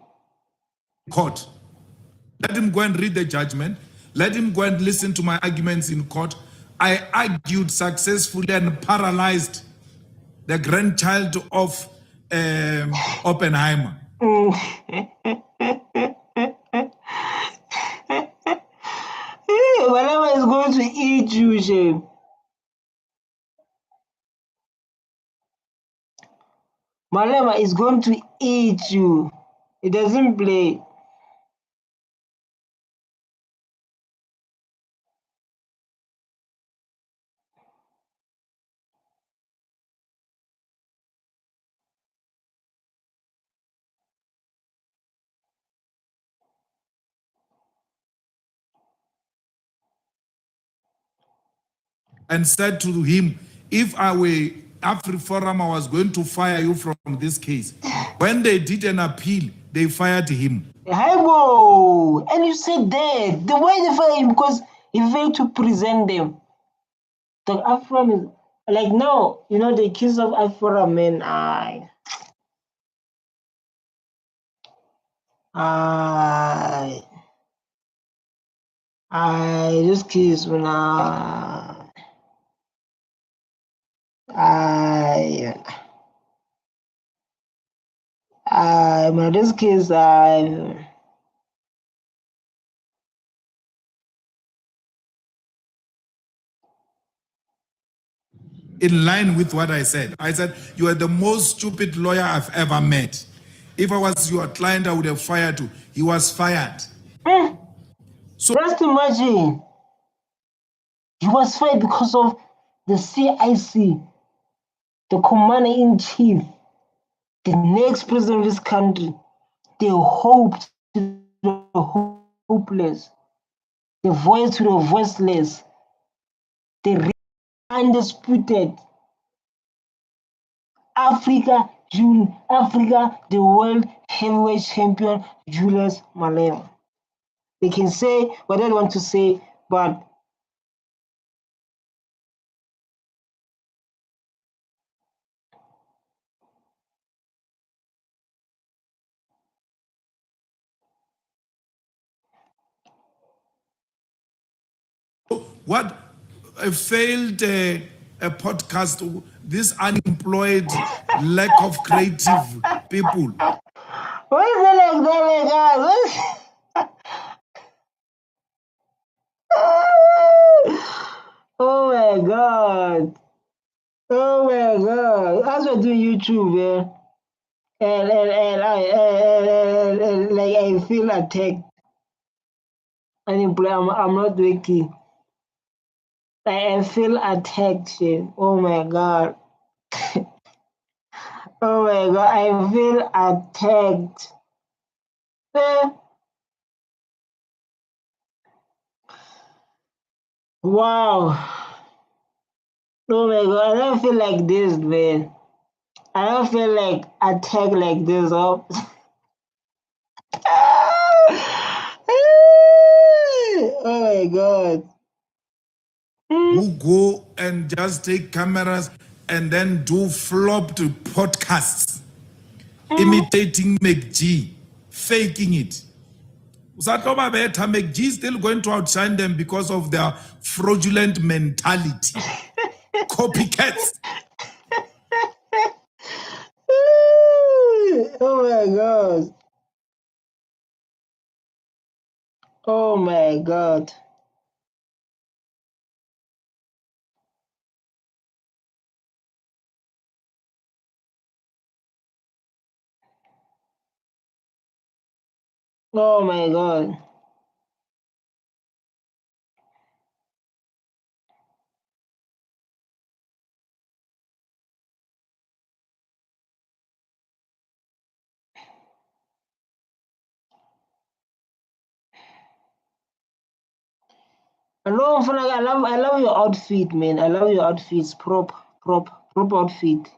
[SPEAKER 1] Court. Let him go and read the judgment. Let him go and listen to my arguments in court. I argued successfully and paralyzed the grandchild of Oppenheimer.
[SPEAKER 2] Malema is going to eat you, Shame. Malema is going to eat you. It doesn't play.
[SPEAKER 1] And said to him, if I were AfriForum, I was going to fire you from this case. When they did an appeal, they fired him.
[SPEAKER 2] Hey, whoa. And you said that. The way they fired him, because He failed to present them. The Afro is like now, you know, the kids of Afro men those kids when those kids
[SPEAKER 1] in line with what I said. I said, you are the most stupid lawyer I've ever met. If I was your client, I would have fired you. He was fired.
[SPEAKER 2] So just imagine, he was fired because of the CIC, the commander-in-chief, the next president of this country. They hoped to the hopeless, the voice to the voiceless, the undisputed Africa, the world heavyweight champion, Julius Malema. They can say whatever they want to say, but
[SPEAKER 1] what a failed a podcast, this unemployed, lack of creative people.
[SPEAKER 2] why is it like that, my God? Oh my God. Oh my God. As we're doing YouTube, and like I feel attacked. Unemployed, I'm not working. I feel attacked, shit. Oh my God. Oh my God, I feel attacked. Wow. Oh my God, I don't feel like this, man. I don't feel like attacked like this. Oh, oh my God.
[SPEAKER 1] Who go and just take cameras and then do flopped podcasts, imitating McG, faking it. McG is still going to outshine them because of their fraudulent mentality. Copycats.
[SPEAKER 2] Oh my God. Oh my God. Oh my God. I love your outfit, man. I love your outfits. Prop outfit.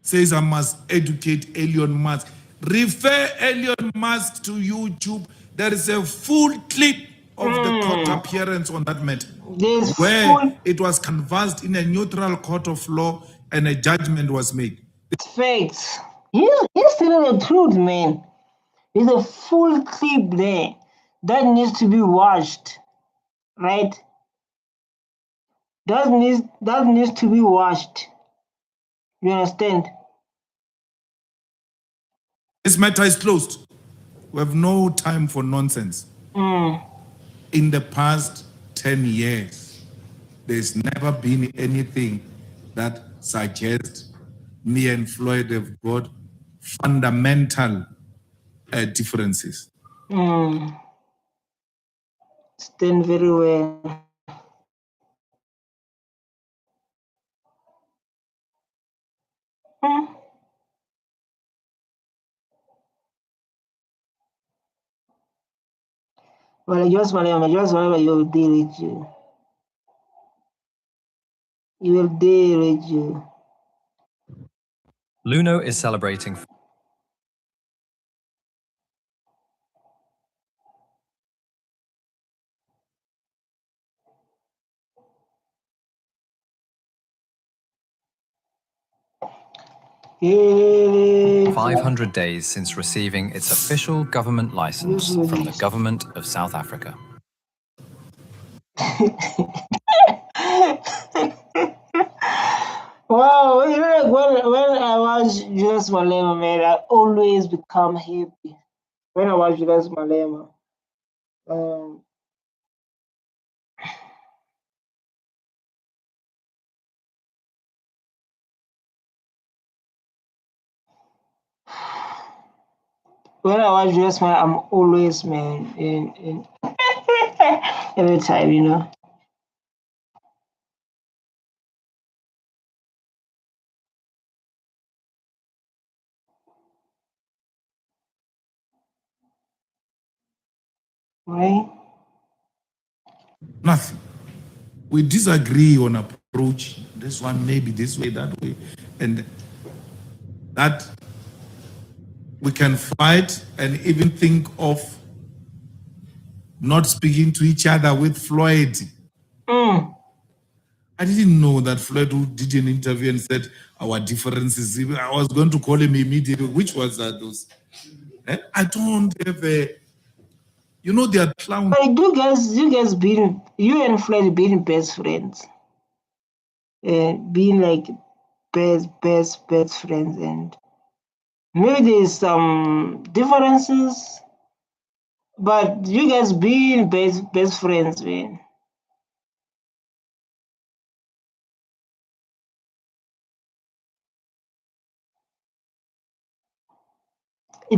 [SPEAKER 1] Says I must educate Elon Musk. Refer Elon Musk to YouTube. There is a full clip of the court appearance on that matter, where it was canvassed in a neutral court of law and a judgment was made.
[SPEAKER 2] Facts. He's telling the truth, man. There's a full clip there that needs to be watched, right? That needs to be watched. You understand?
[SPEAKER 1] This matter is closed. We have no time for nonsense. In the past 10 years, there's never been anything that suggests me and Floyd have got fundamental differences.
[SPEAKER 2] Stand very well. Well, just whatever you will deal with you. You will deal with you.
[SPEAKER 5] Luno is celebrating
[SPEAKER 2] Yeah.
[SPEAKER 5] 500 days since receiving its official government license from the government of South Africa.
[SPEAKER 2] Wow, you know, like when I watch Julius Malema, man, I always become happy when I watch Julius Malema. When I watch Julius Malema, I'm always, man, in every time, you know. Right?
[SPEAKER 1] Nothing. We disagree on approach. This one maybe this way, that way. And that we can fight and even think of not speaking to each other with Floyd. I didn't know that Floyd did an interview and said our differences. I was going to call him immediately. Which was those? I don't have a, you know, they are clowns.
[SPEAKER 2] But you guys being, you and Floyd being best friends. Being like best friends, and maybe there's some differences, but you guys being best friends, man.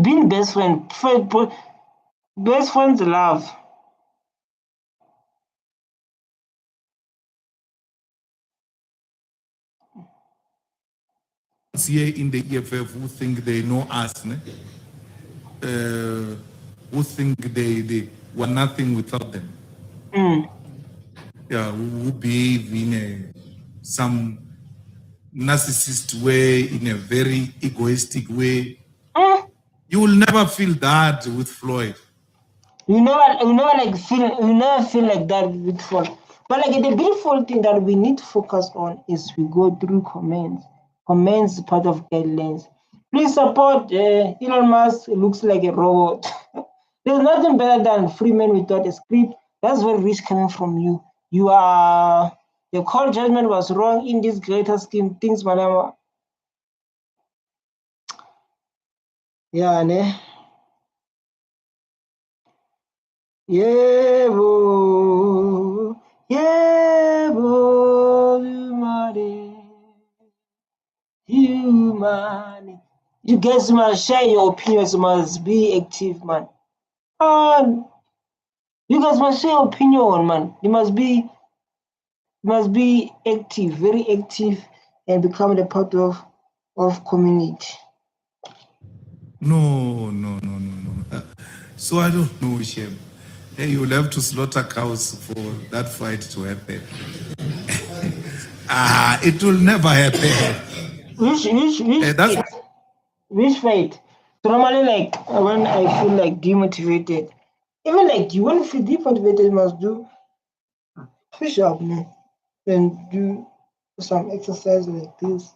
[SPEAKER 2] Being best friends love.
[SPEAKER 1] Here in the EFF who think they know us, ne? Who think they were nothing without them. Yeah, who behave in some narcissist way, in a very egoistic way. You will never feel that with Floyd.
[SPEAKER 2] You never feel like that with Floyd. But like the beautiful thing that we need to focus on is we go through comments. Comments is part of guidelines. Please support Elon Musk. It looks like a robot. There's nothing better than free men without a script. That's very rich coming from you. Your call judgment was wrong in this greater scheme. Things, Malema. Yeah, ne? Yeah, boo. Yeah, boo. Human. You guys must share your opinions, must be active, man. You guys must share your opinion, man. You must be active, very active, and become a part of community.
[SPEAKER 1] No. So I don't know, Shem. Hey, you'll have to slaughter cows for that fight to happen. It will never happen.
[SPEAKER 2] Which fight? So normally, like when I feel like demotivated, even like you when you feel demotivated, you must do push up, man, and do some exercise like this.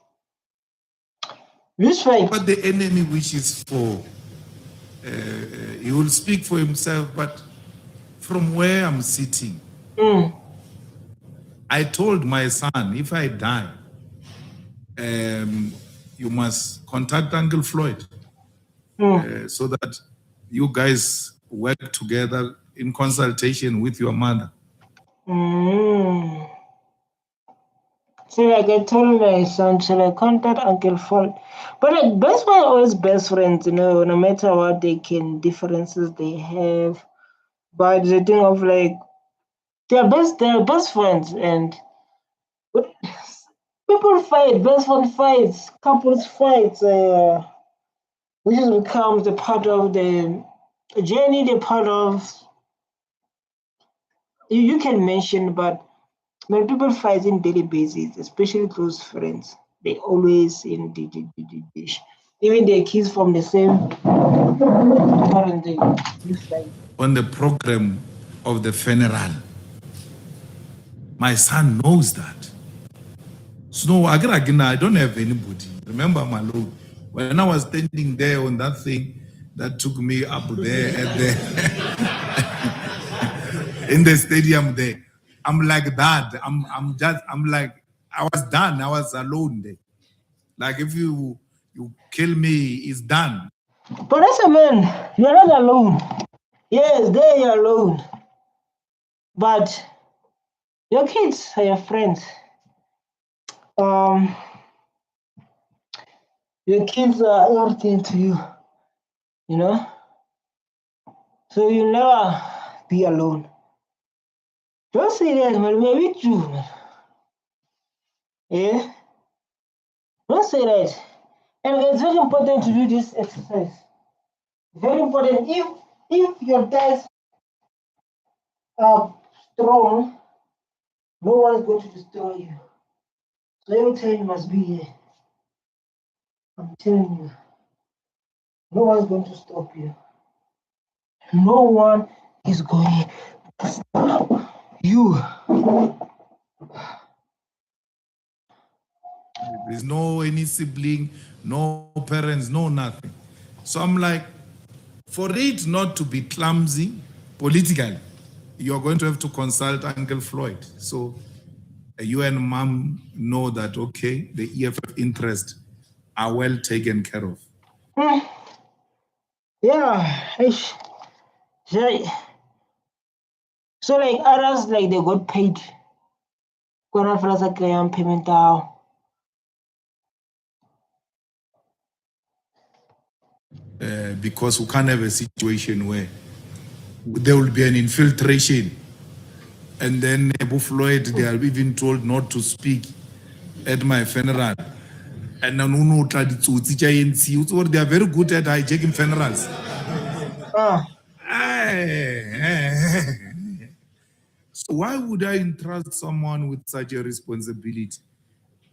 [SPEAKER 2] Which fight?
[SPEAKER 1] But the enemy wishes for, he will speak for himself, but from where I'm sitting, I told my son, if I die, you must contact Uncle Floyd so that you guys work together in consultation with your mother.
[SPEAKER 2] So like I told my son, shall I contact Uncle Floyd? But like best friends are always best friends, you know, no matter what differences they have. But the thing of like they're best friends, and people fight, best friend fights, couples fights, which has become the part of the journey, the part of you can mention, but when people fight in daily basis, especially close friends, they always in the dish. Even their kids from the same parent, they fight.
[SPEAKER 1] On the program of the funeral, my son knows that. So I don't have anybody. Remember, Malou, when I was standing there on that thing that took me up there at the in the stadium there, I'm like that. I'm like, I was done. I was alone there. Like if you kill me, it's done.
[SPEAKER 2] But as a man, you're not alone. Yes, they are alone. But your kids are your friends. Your kids are everything to you, you know? So you'll never be alone. Don't say that, man. We're with you, man. Yeah? Don't say that. And it's very important to do this exercise. Very important. If your dads are strong, no one is going to destroy you. So every time you must be here. I'm telling you. No one is going to stop you. No one is going to stop you.
[SPEAKER 1] There's no any sibling, no parents, no nothing. So I'm like, for it not to be clumsy politically, you're going to have to consult Uncle Floyd. So you and mom know that, okay, the EFF interests are well taken care of.
[SPEAKER 2] Yeah. So like others, like they got paid. Payment now.
[SPEAKER 1] Because we can't have a situation where there will be an infiltration and then Abu Floyd, they are even told not to speak at my funeral. And they are very good at hijacking funerals. So why would I entrust someone with such a responsibility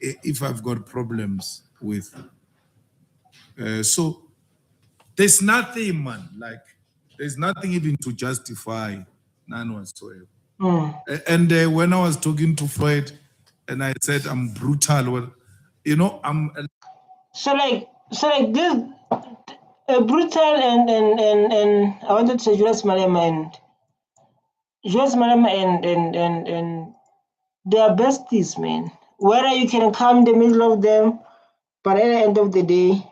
[SPEAKER 1] if I've got problems with? So there's nothing, man. Like there's nothing even to justify, none whatsoever. And when I was talking to Floyd, and I said I'm brutal, well, you know, I'm.
[SPEAKER 2] So like this, brutal and I wanted to say Julius Malema and they are besties, man. Whether you can come in the middle of them, but at the end of the day,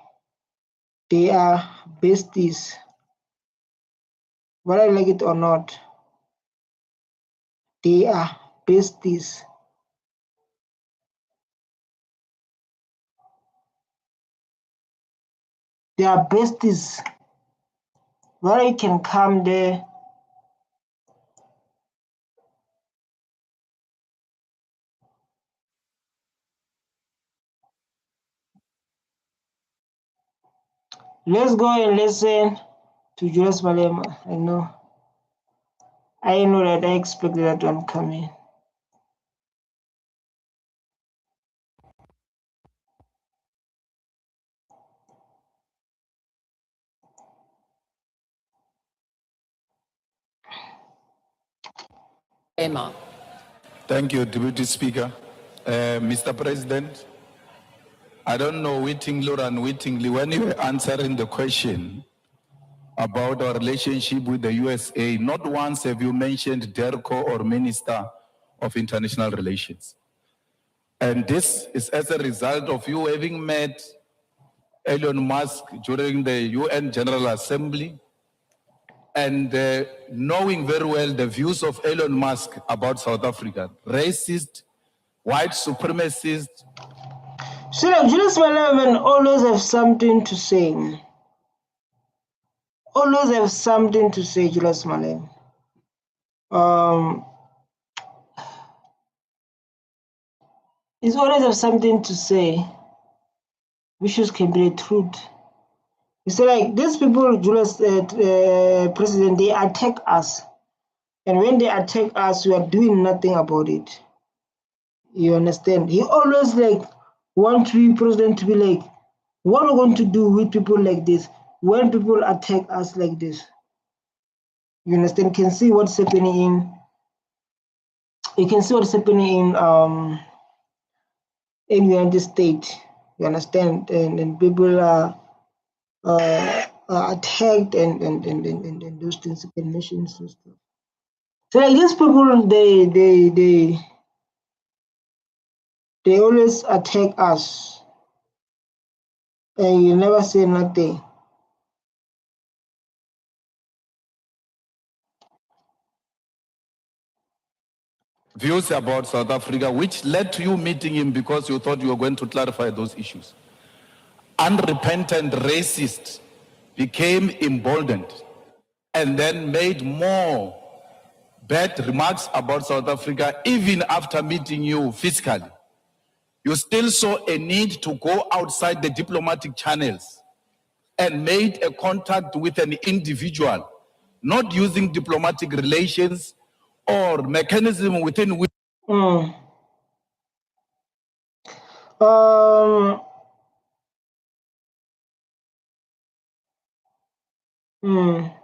[SPEAKER 2] they are besties. Whether you like it or not, they are besties. They are besties. Whether you can come there. Let's go and listen to Julius Malema. I know that I expected that one coming.
[SPEAKER 6] Thank you, Deputy Speaker. Mr. President, I don't know wittingly or unwittingly, when you were answering the question about our relationship with the USA, not once have you mentioned DERCO or Minister of International Relations. And this is as a result of you having met Elon Musk during the UN General Assembly and knowing very well the views of Elon Musk about South Africa, racist, white supremacist.
[SPEAKER 2] So Julius Malema always have something to say. Always have something to say, Julius Malema. He's always have something to say, which can be the truth. You see, like these people, Julius President, they attack us, and when they attack us, we are doing nothing about it. You understand? He always like want to be president to be like, what are we going to do with people like this when people attack us like this? You understand? You can see what's happening in. You can see what's happening in United States. You understand? And people are attacked and those things you can mention and stuff. So like these people, they always attack us, and you never say nothing.
[SPEAKER 6] Views about South Africa, which led to you meeting him because you thought you were going to clarify those issues. Unrepentant racist became emboldened and then made more bad remarks about South Africa even after meeting you physically. You still saw a need to go outside the diplomatic channels and made a contact with an individual, not using diplomatic relations or mechanism within which
[SPEAKER 2] Mm. Mm.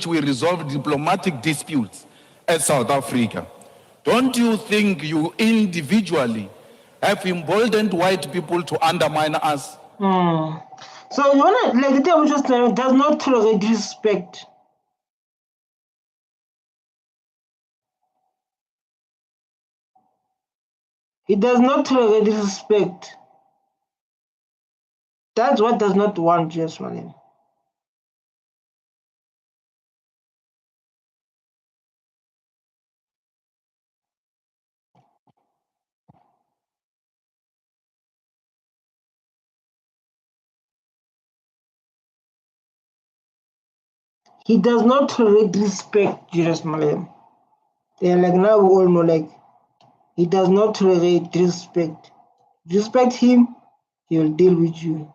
[SPEAKER 6] we resolve diplomatic disputes as South Africa. Don't you think you individually have emboldened white people to undermine us?
[SPEAKER 2] So you wanna like the thing just does not tolerate disrespect. He does not tolerate disrespect. That's what does not want Julius Malema. He does not tolerate disrespect, Julius Malema. Yeah, like now we all know, like he does not tolerate disrespect. Respect him, he will deal with you.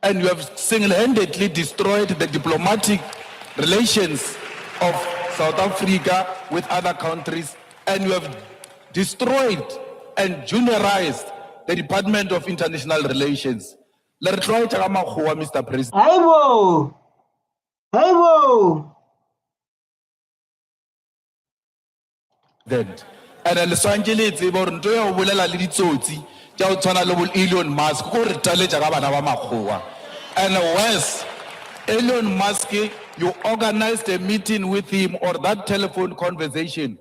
[SPEAKER 6] And you have single-handedly destroyed the diplomatic relations of South Africa with other countries, and you have destroyed and juniorized the Department of International Relations. Mr. President.
[SPEAKER 2] Aibo! Aibo!
[SPEAKER 6] And leswantse tsebe gore nto ya go bolela le ditsotsi tša go tshwana le bo Elon Musk ko re taletša ka bana ba makgowa. And worse, Elon Musk, you organized a meeting with him or that telephone conversation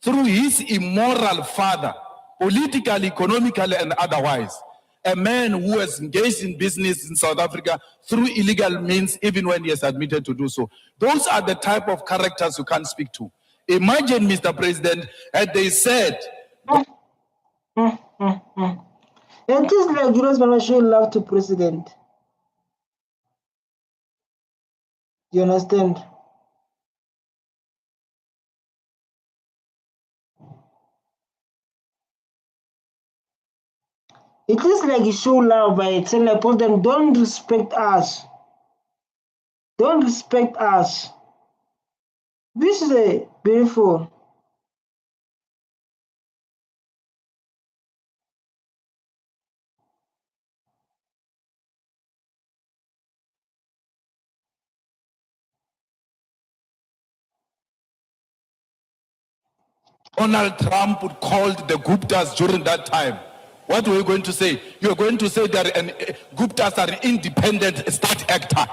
[SPEAKER 6] through his immoral father, politically, economically, and otherwise. A man who has engaged in business in South Africa through illegal means, even when he has admitted to do so. Those are the type of characters you can't speak to. Imagine, Mr. President, had they said,
[SPEAKER 2] And this like Julius Malema show love to president. You understand? It is like he show love by it, saying like president, don't respect us. Don't respect us. This is a beautiful.
[SPEAKER 6] Donald Trump called the Guptas during that time. What were you going to say? You're going to say that Guptas are an independent state actor.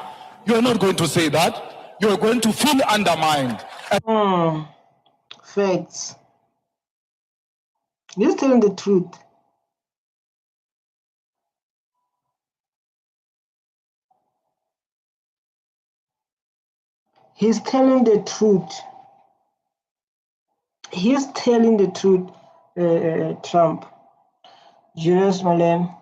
[SPEAKER 6] You're not going to say that. You're going to feel undermined.
[SPEAKER 2] Facts. He's telling the truth. He's telling the truth. He's telling the truth, Trump. Julius Malema.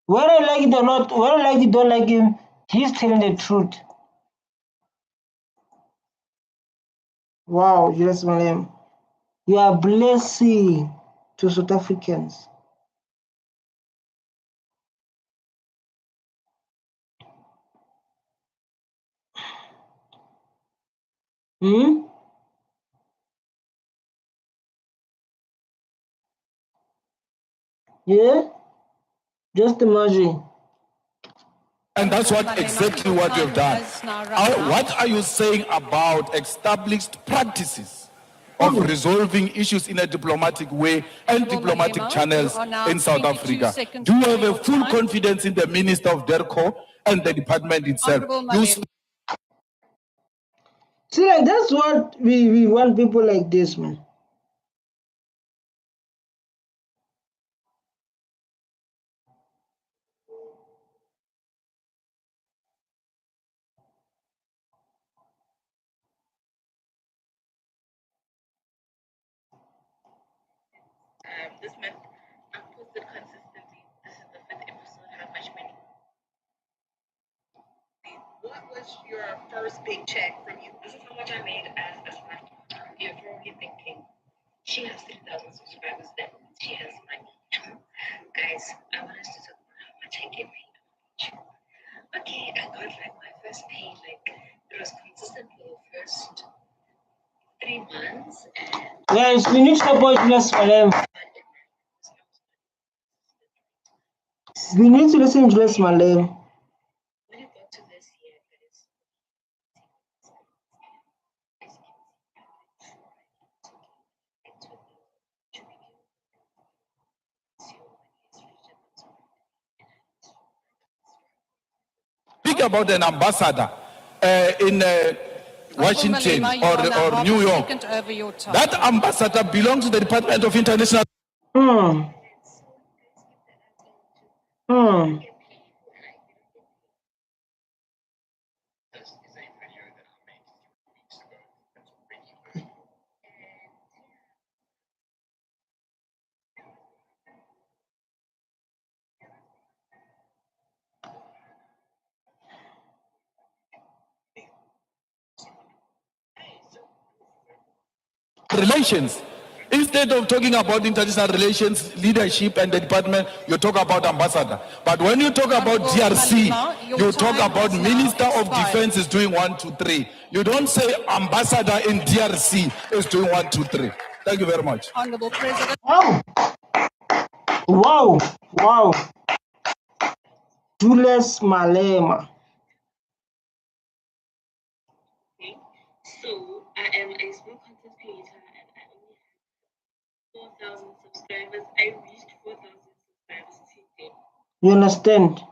[SPEAKER 2] Whether I like it or not, whether I like it, don't like him, he's telling the truth. Wow, Julius Malema. You are a blessing to South Africans. Hmm? Yeah? Just imagine.
[SPEAKER 6] And that's exactly what you've done. What are you saying about established practices of resolving issues in a diplomatic way and diplomatic channels in South Africa? Do you have a full confidence in the Minister of DERCO and the department itself?
[SPEAKER 2] See, like that's what we want people like this, man.
[SPEAKER 7] This month, I've posted consistently. This is the 5th episode. How much money? What was your first big check from you? This is how much I made as a smart. You're probably thinking, she has 3,000 subscribers. That means she has money. Guys, I want us to talk about how much I get paid on YouTube. Okay, I got like my first pay, like it was consistent for the first 3 months. And
[SPEAKER 2] Guys, we need to support Julius Malema. We need to listen to Julius Malema.
[SPEAKER 7] when it got to this year, that is
[SPEAKER 6] Speak about an ambassador in Washington or New York. That ambassador belongs to the Department of International. Relations. Instead of talking about international relations, leadership, and the department, you talk about ambassador. But when you talk about DRC, you talk about Minister of Defense is doing 1, 2, 3. You don't say ambassador in DRC is doing 1, 2, 3. Thank you very much.
[SPEAKER 4] Honorable President.
[SPEAKER 2] Wow. Julius Malema.
[SPEAKER 7] So I am a small content creator and I only have 4,000 subscribers. I reached 4,000 subscribers today.
[SPEAKER 2] You understand?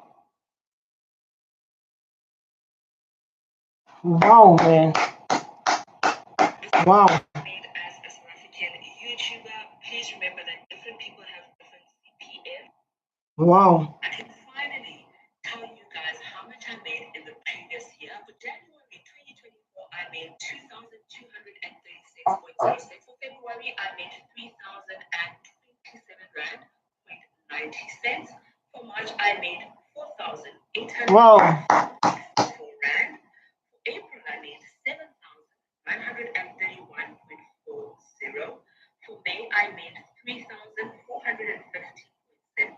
[SPEAKER 2] Wow, man. Wow.
[SPEAKER 7] Made as a South African YouTuber, please remember that different people have different CPM.
[SPEAKER 2] Wow.
[SPEAKER 7] I can finally tell you guys how much I made in the previous year. For January 2024, I made 2,236.06. For February, I made 3,027 rand 90 cents. For March, I made 4,800
[SPEAKER 2] Wow.
[SPEAKER 7] rand. For April, I made 7,931.40. For May, I made 3,450.7.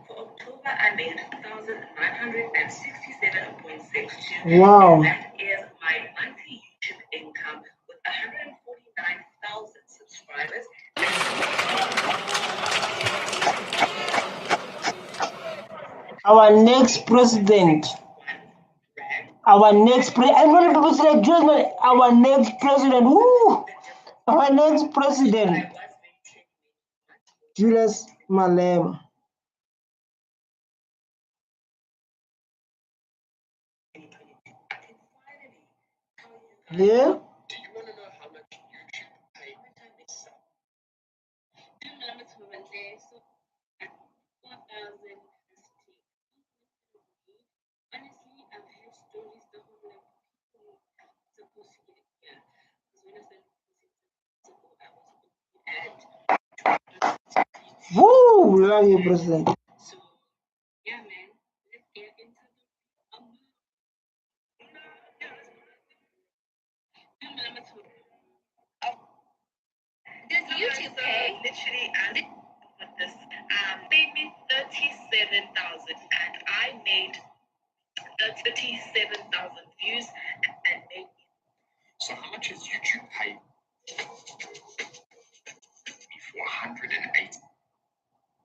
[SPEAKER 7] For October, I made 1,967.62.
[SPEAKER 2] Wow.
[SPEAKER 7] And that is my monthly YouTube income with 149,000 subscribers.
[SPEAKER 2] Our next president. Our next president. And many people say, like, our next president. Woo! Our next president. Julius Malema. Yeah?
[SPEAKER 7] Do you want to know how much YouTube paid me to this song? Honestly, I've heard stories the whole like people supposed to get yeah. Because when I started I was
[SPEAKER 2] Woo! Love you, president.
[SPEAKER 7] so yeah, man. Let's get into the does YouTube pay? Literally, with this, paid me 37,000, and I made 37,000 views, and made me
[SPEAKER 8] So how much has YouTube paid me for 108?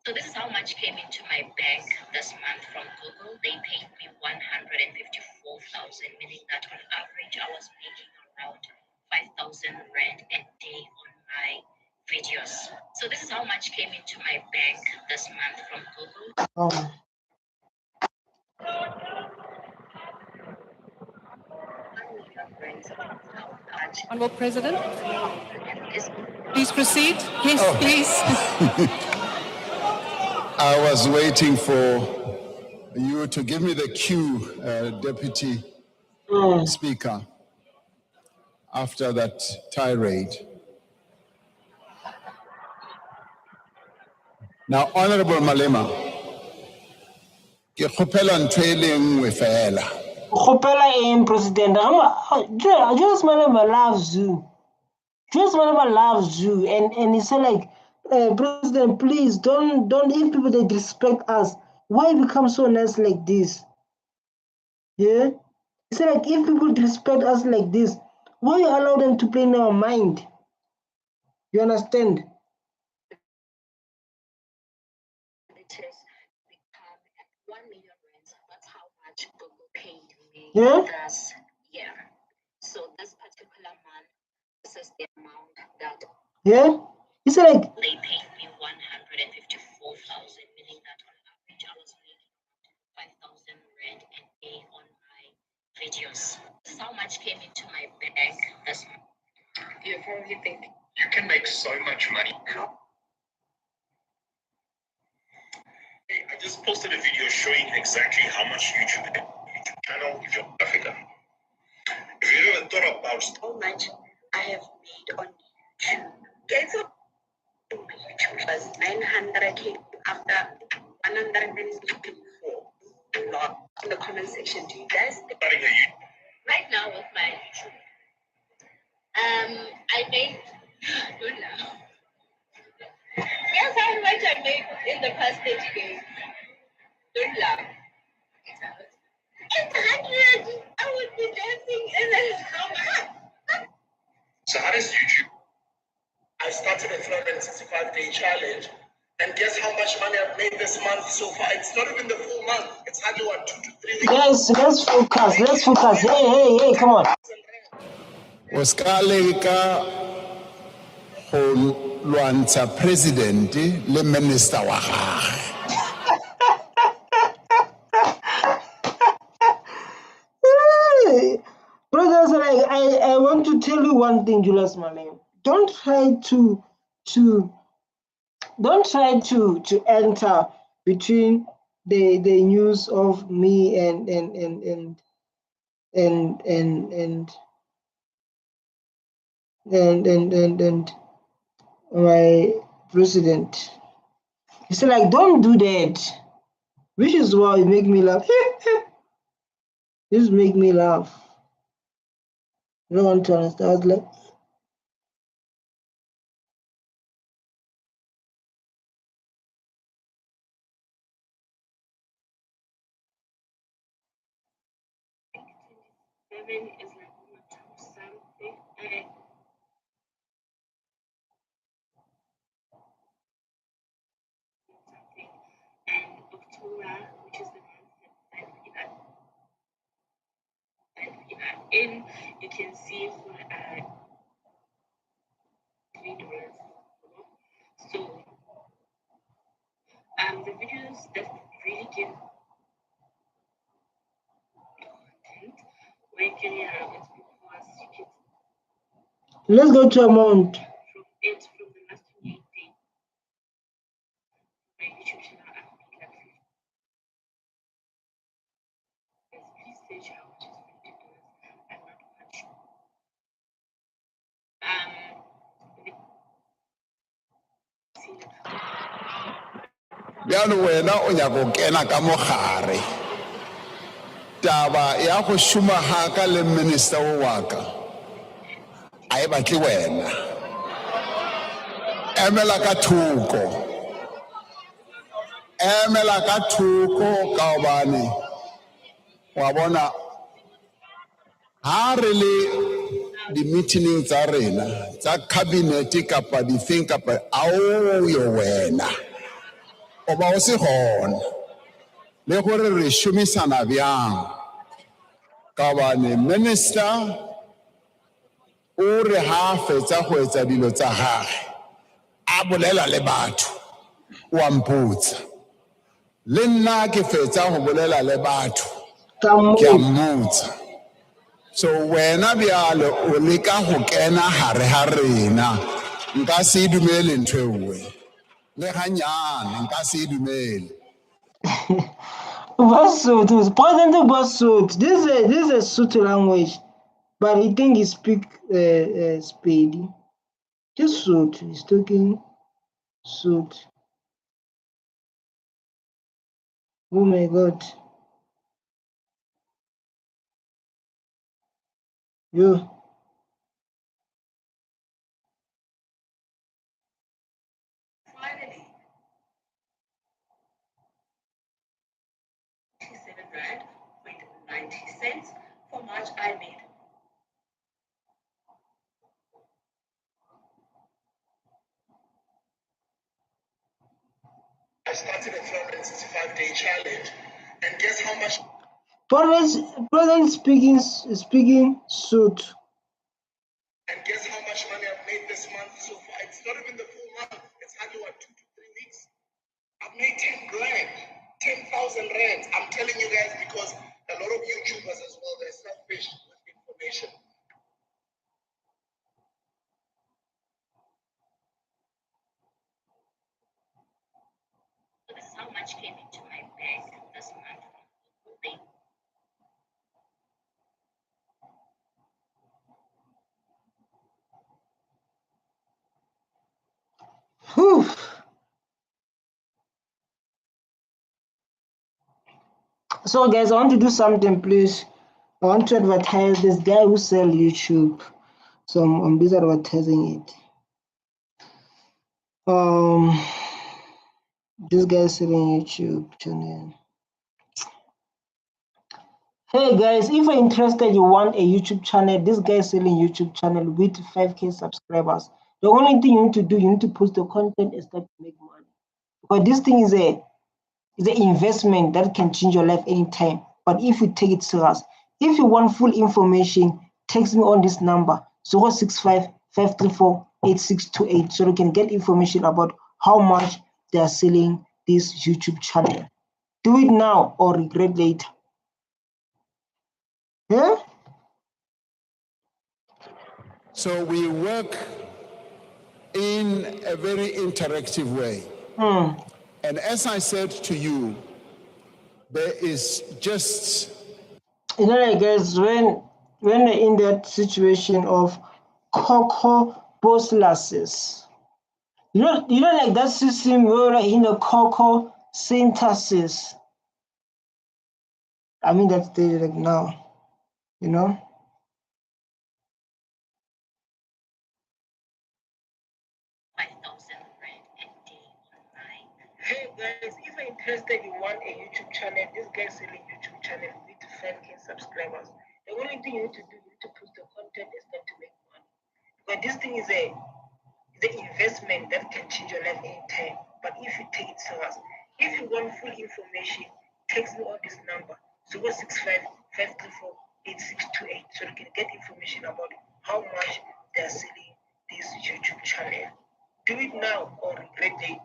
[SPEAKER 7] So this is how much came into my bank this month from Google. They paid me 154,000, meaning that on average I was making around 5,000 rand a day on my videos. So this is how much came into my bank this month from Google.
[SPEAKER 9] Honourable President, please proceed. Yes, please.
[SPEAKER 6] I was waiting for you to give me the cue, Deputy Speaker, after that tirade. Now, Honorable Malema, ke kgopela ntho e le nngwe fela.
[SPEAKER 2] President. Julius Malema loves you. Julius Malema loves you, and he said like, President, please don't if people they disrespect us. Why become so nice like this? Yeah, he said like if people disrespect us like this, why you allow them to play in our mind? You understand?
[SPEAKER 7] It has become 1 million rands. That's how much Google paid me.
[SPEAKER 2] Yeah.
[SPEAKER 7] Yeah. So this particular month, this is the amount that.
[SPEAKER 2] Yeah. He said like
[SPEAKER 7] they paid me 154,000, meaning that on average I was making 5,000 rand a day on my videos. This is how much came into my bank this month. You probably think
[SPEAKER 8] you can make so much money. Hey, I just posted a video showing exactly how much YouTube channel if you're in Africa. If you ever thought about
[SPEAKER 7] how much I have made on YouTube, it's YouTube was 900k after 154. Lot in the comment section. Do you guys think right now with my YouTube? I made don't know. Guess how much I made in the past 30 days? Don't laugh. 800. I would be dancing in the summer.
[SPEAKER 8] So how does YouTube? I started a 365-day challenge, and guess how much money I've made this month so far? It's not even the full month. It's hardly 2 to 3 weeks.
[SPEAKER 2] Guys, let's focus. Hey, come on.
[SPEAKER 6] Oskaleka go lwantsha president le minister wa gagwe.
[SPEAKER 2] Brothers, like I want to tell you one thing, Julius Malema. Don't try to enter between the news of me and my president. He said like, don't do that, which is why it make me laugh. This make me laugh. I don't want to understand. I was like,
[SPEAKER 7] is like something. And October, which is the month that we are in, you can see for videos. So the videos that really give content, where can you have it because you can.
[SPEAKER 2] let's go to amount.
[SPEAKER 7] From the last 28 days, my YouTube channel I've made like 50. Please search how much is ridiculous. I'm not much.
[SPEAKER 6] Bjalo wena o nyaka go kena ka mogare. Taba ya go šoma haka le minister o wa ka a e batle wena. Emela ka thoko. Emela ka thoko ka obane wa bona ha re le
[SPEAKER 10] di-meeting tsa rena tsa cabinet kapa di-thing kapa ao yo wena o ba o se gona le gore re šomisana bjang ka bane minister o re ha fetsa go etsa dilo tsa gage a bolela le batho wa mpotsa le nna ke fetsa go bolela le batho ke a mmotsa so wena bjale o leka go kena hare ha rena nka se dumele ntho e nngwe le ganyane nka se dumele
[SPEAKER 2] Basotho, President Basotho. This is a Sotho language, but he think he speak Spedi. Just Sotho. He's talking Sotho. Oh my God. Yo.
[SPEAKER 7] Finally, 87 rand with 90 cents for March I made.
[SPEAKER 8] I started a 365-day challenge, and guess how much?
[SPEAKER 2] President speaking Sotho.
[SPEAKER 8] And guess how much money I've made this month so far? It's not even the full month. It's hardly 2 to 3 weeks. I've made 10 grand, 10,000 rands. I'm telling you guys because a lot of YouTubers as well, they're selfish with information.
[SPEAKER 7] So this is how much came into my bank this month from clothing.
[SPEAKER 2] Whew. So guys, I want to do something, please. I want to advertise this guy who sells YouTube. So I'm busy advertising it. This guy selling YouTube channel. Hey guys, if you're interested, you want a YouTube channel, this guy is selling YouTube channel with 5K subscribers. The only thing you need to do, you need to post the content and start to make money. Because this thing is an investment that can change your life anytime. But if you take it serious, if you want full information, text me on this number 065-534-8628 so you can get information about how much they are selling this YouTube channel. Do it now or regret later. Yeah?
[SPEAKER 10] so we work in a very interactive way and as I said to you there is just
[SPEAKER 2] You know, like guys, when you're in that situation of cocoa boss lasses, you know, like that system where like in the cocoa synthesis. I mean that stage like now, you know.
[SPEAKER 8] Hey guys, if you're interested, you want a YouTube channel, this guy's selling YouTube channel with 5K subscribers. The only thing you need to do, you need to post the content and start to make money. But this thing is an investment that can change your life anytime. But if you take it serious, if you want full information, text me on this number 065-534-8628 so you can get information about how much they are selling this YouTube channel. Do it now or regret later.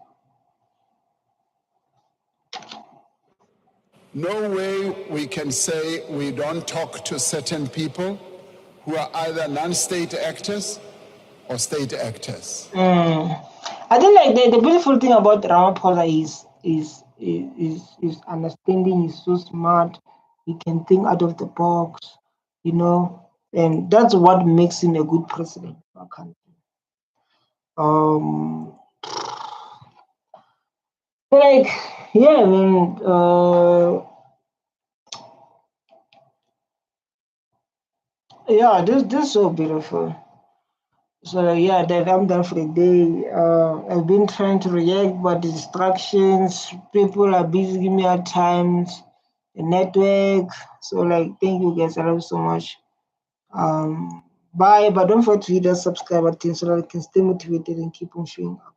[SPEAKER 10] no way we can say we don't talk to certain people who are either non-state actors or state actors.
[SPEAKER 2] I think like the beautiful thing about Ramaphosa is understanding. He's so smart. He can think out of the box, you know, and that's what makes him a good president for our country. Like, yeah, I mean, yeah, this is so beautiful. So yeah, that I'm done for the day. I've been trying to react, but the distractions, people are busy giving me hard times, the network. So like, thank you guys, I love you so much. Bye. But don't forget to hit that subscribe button so that I can stay motivated and keep on showing up.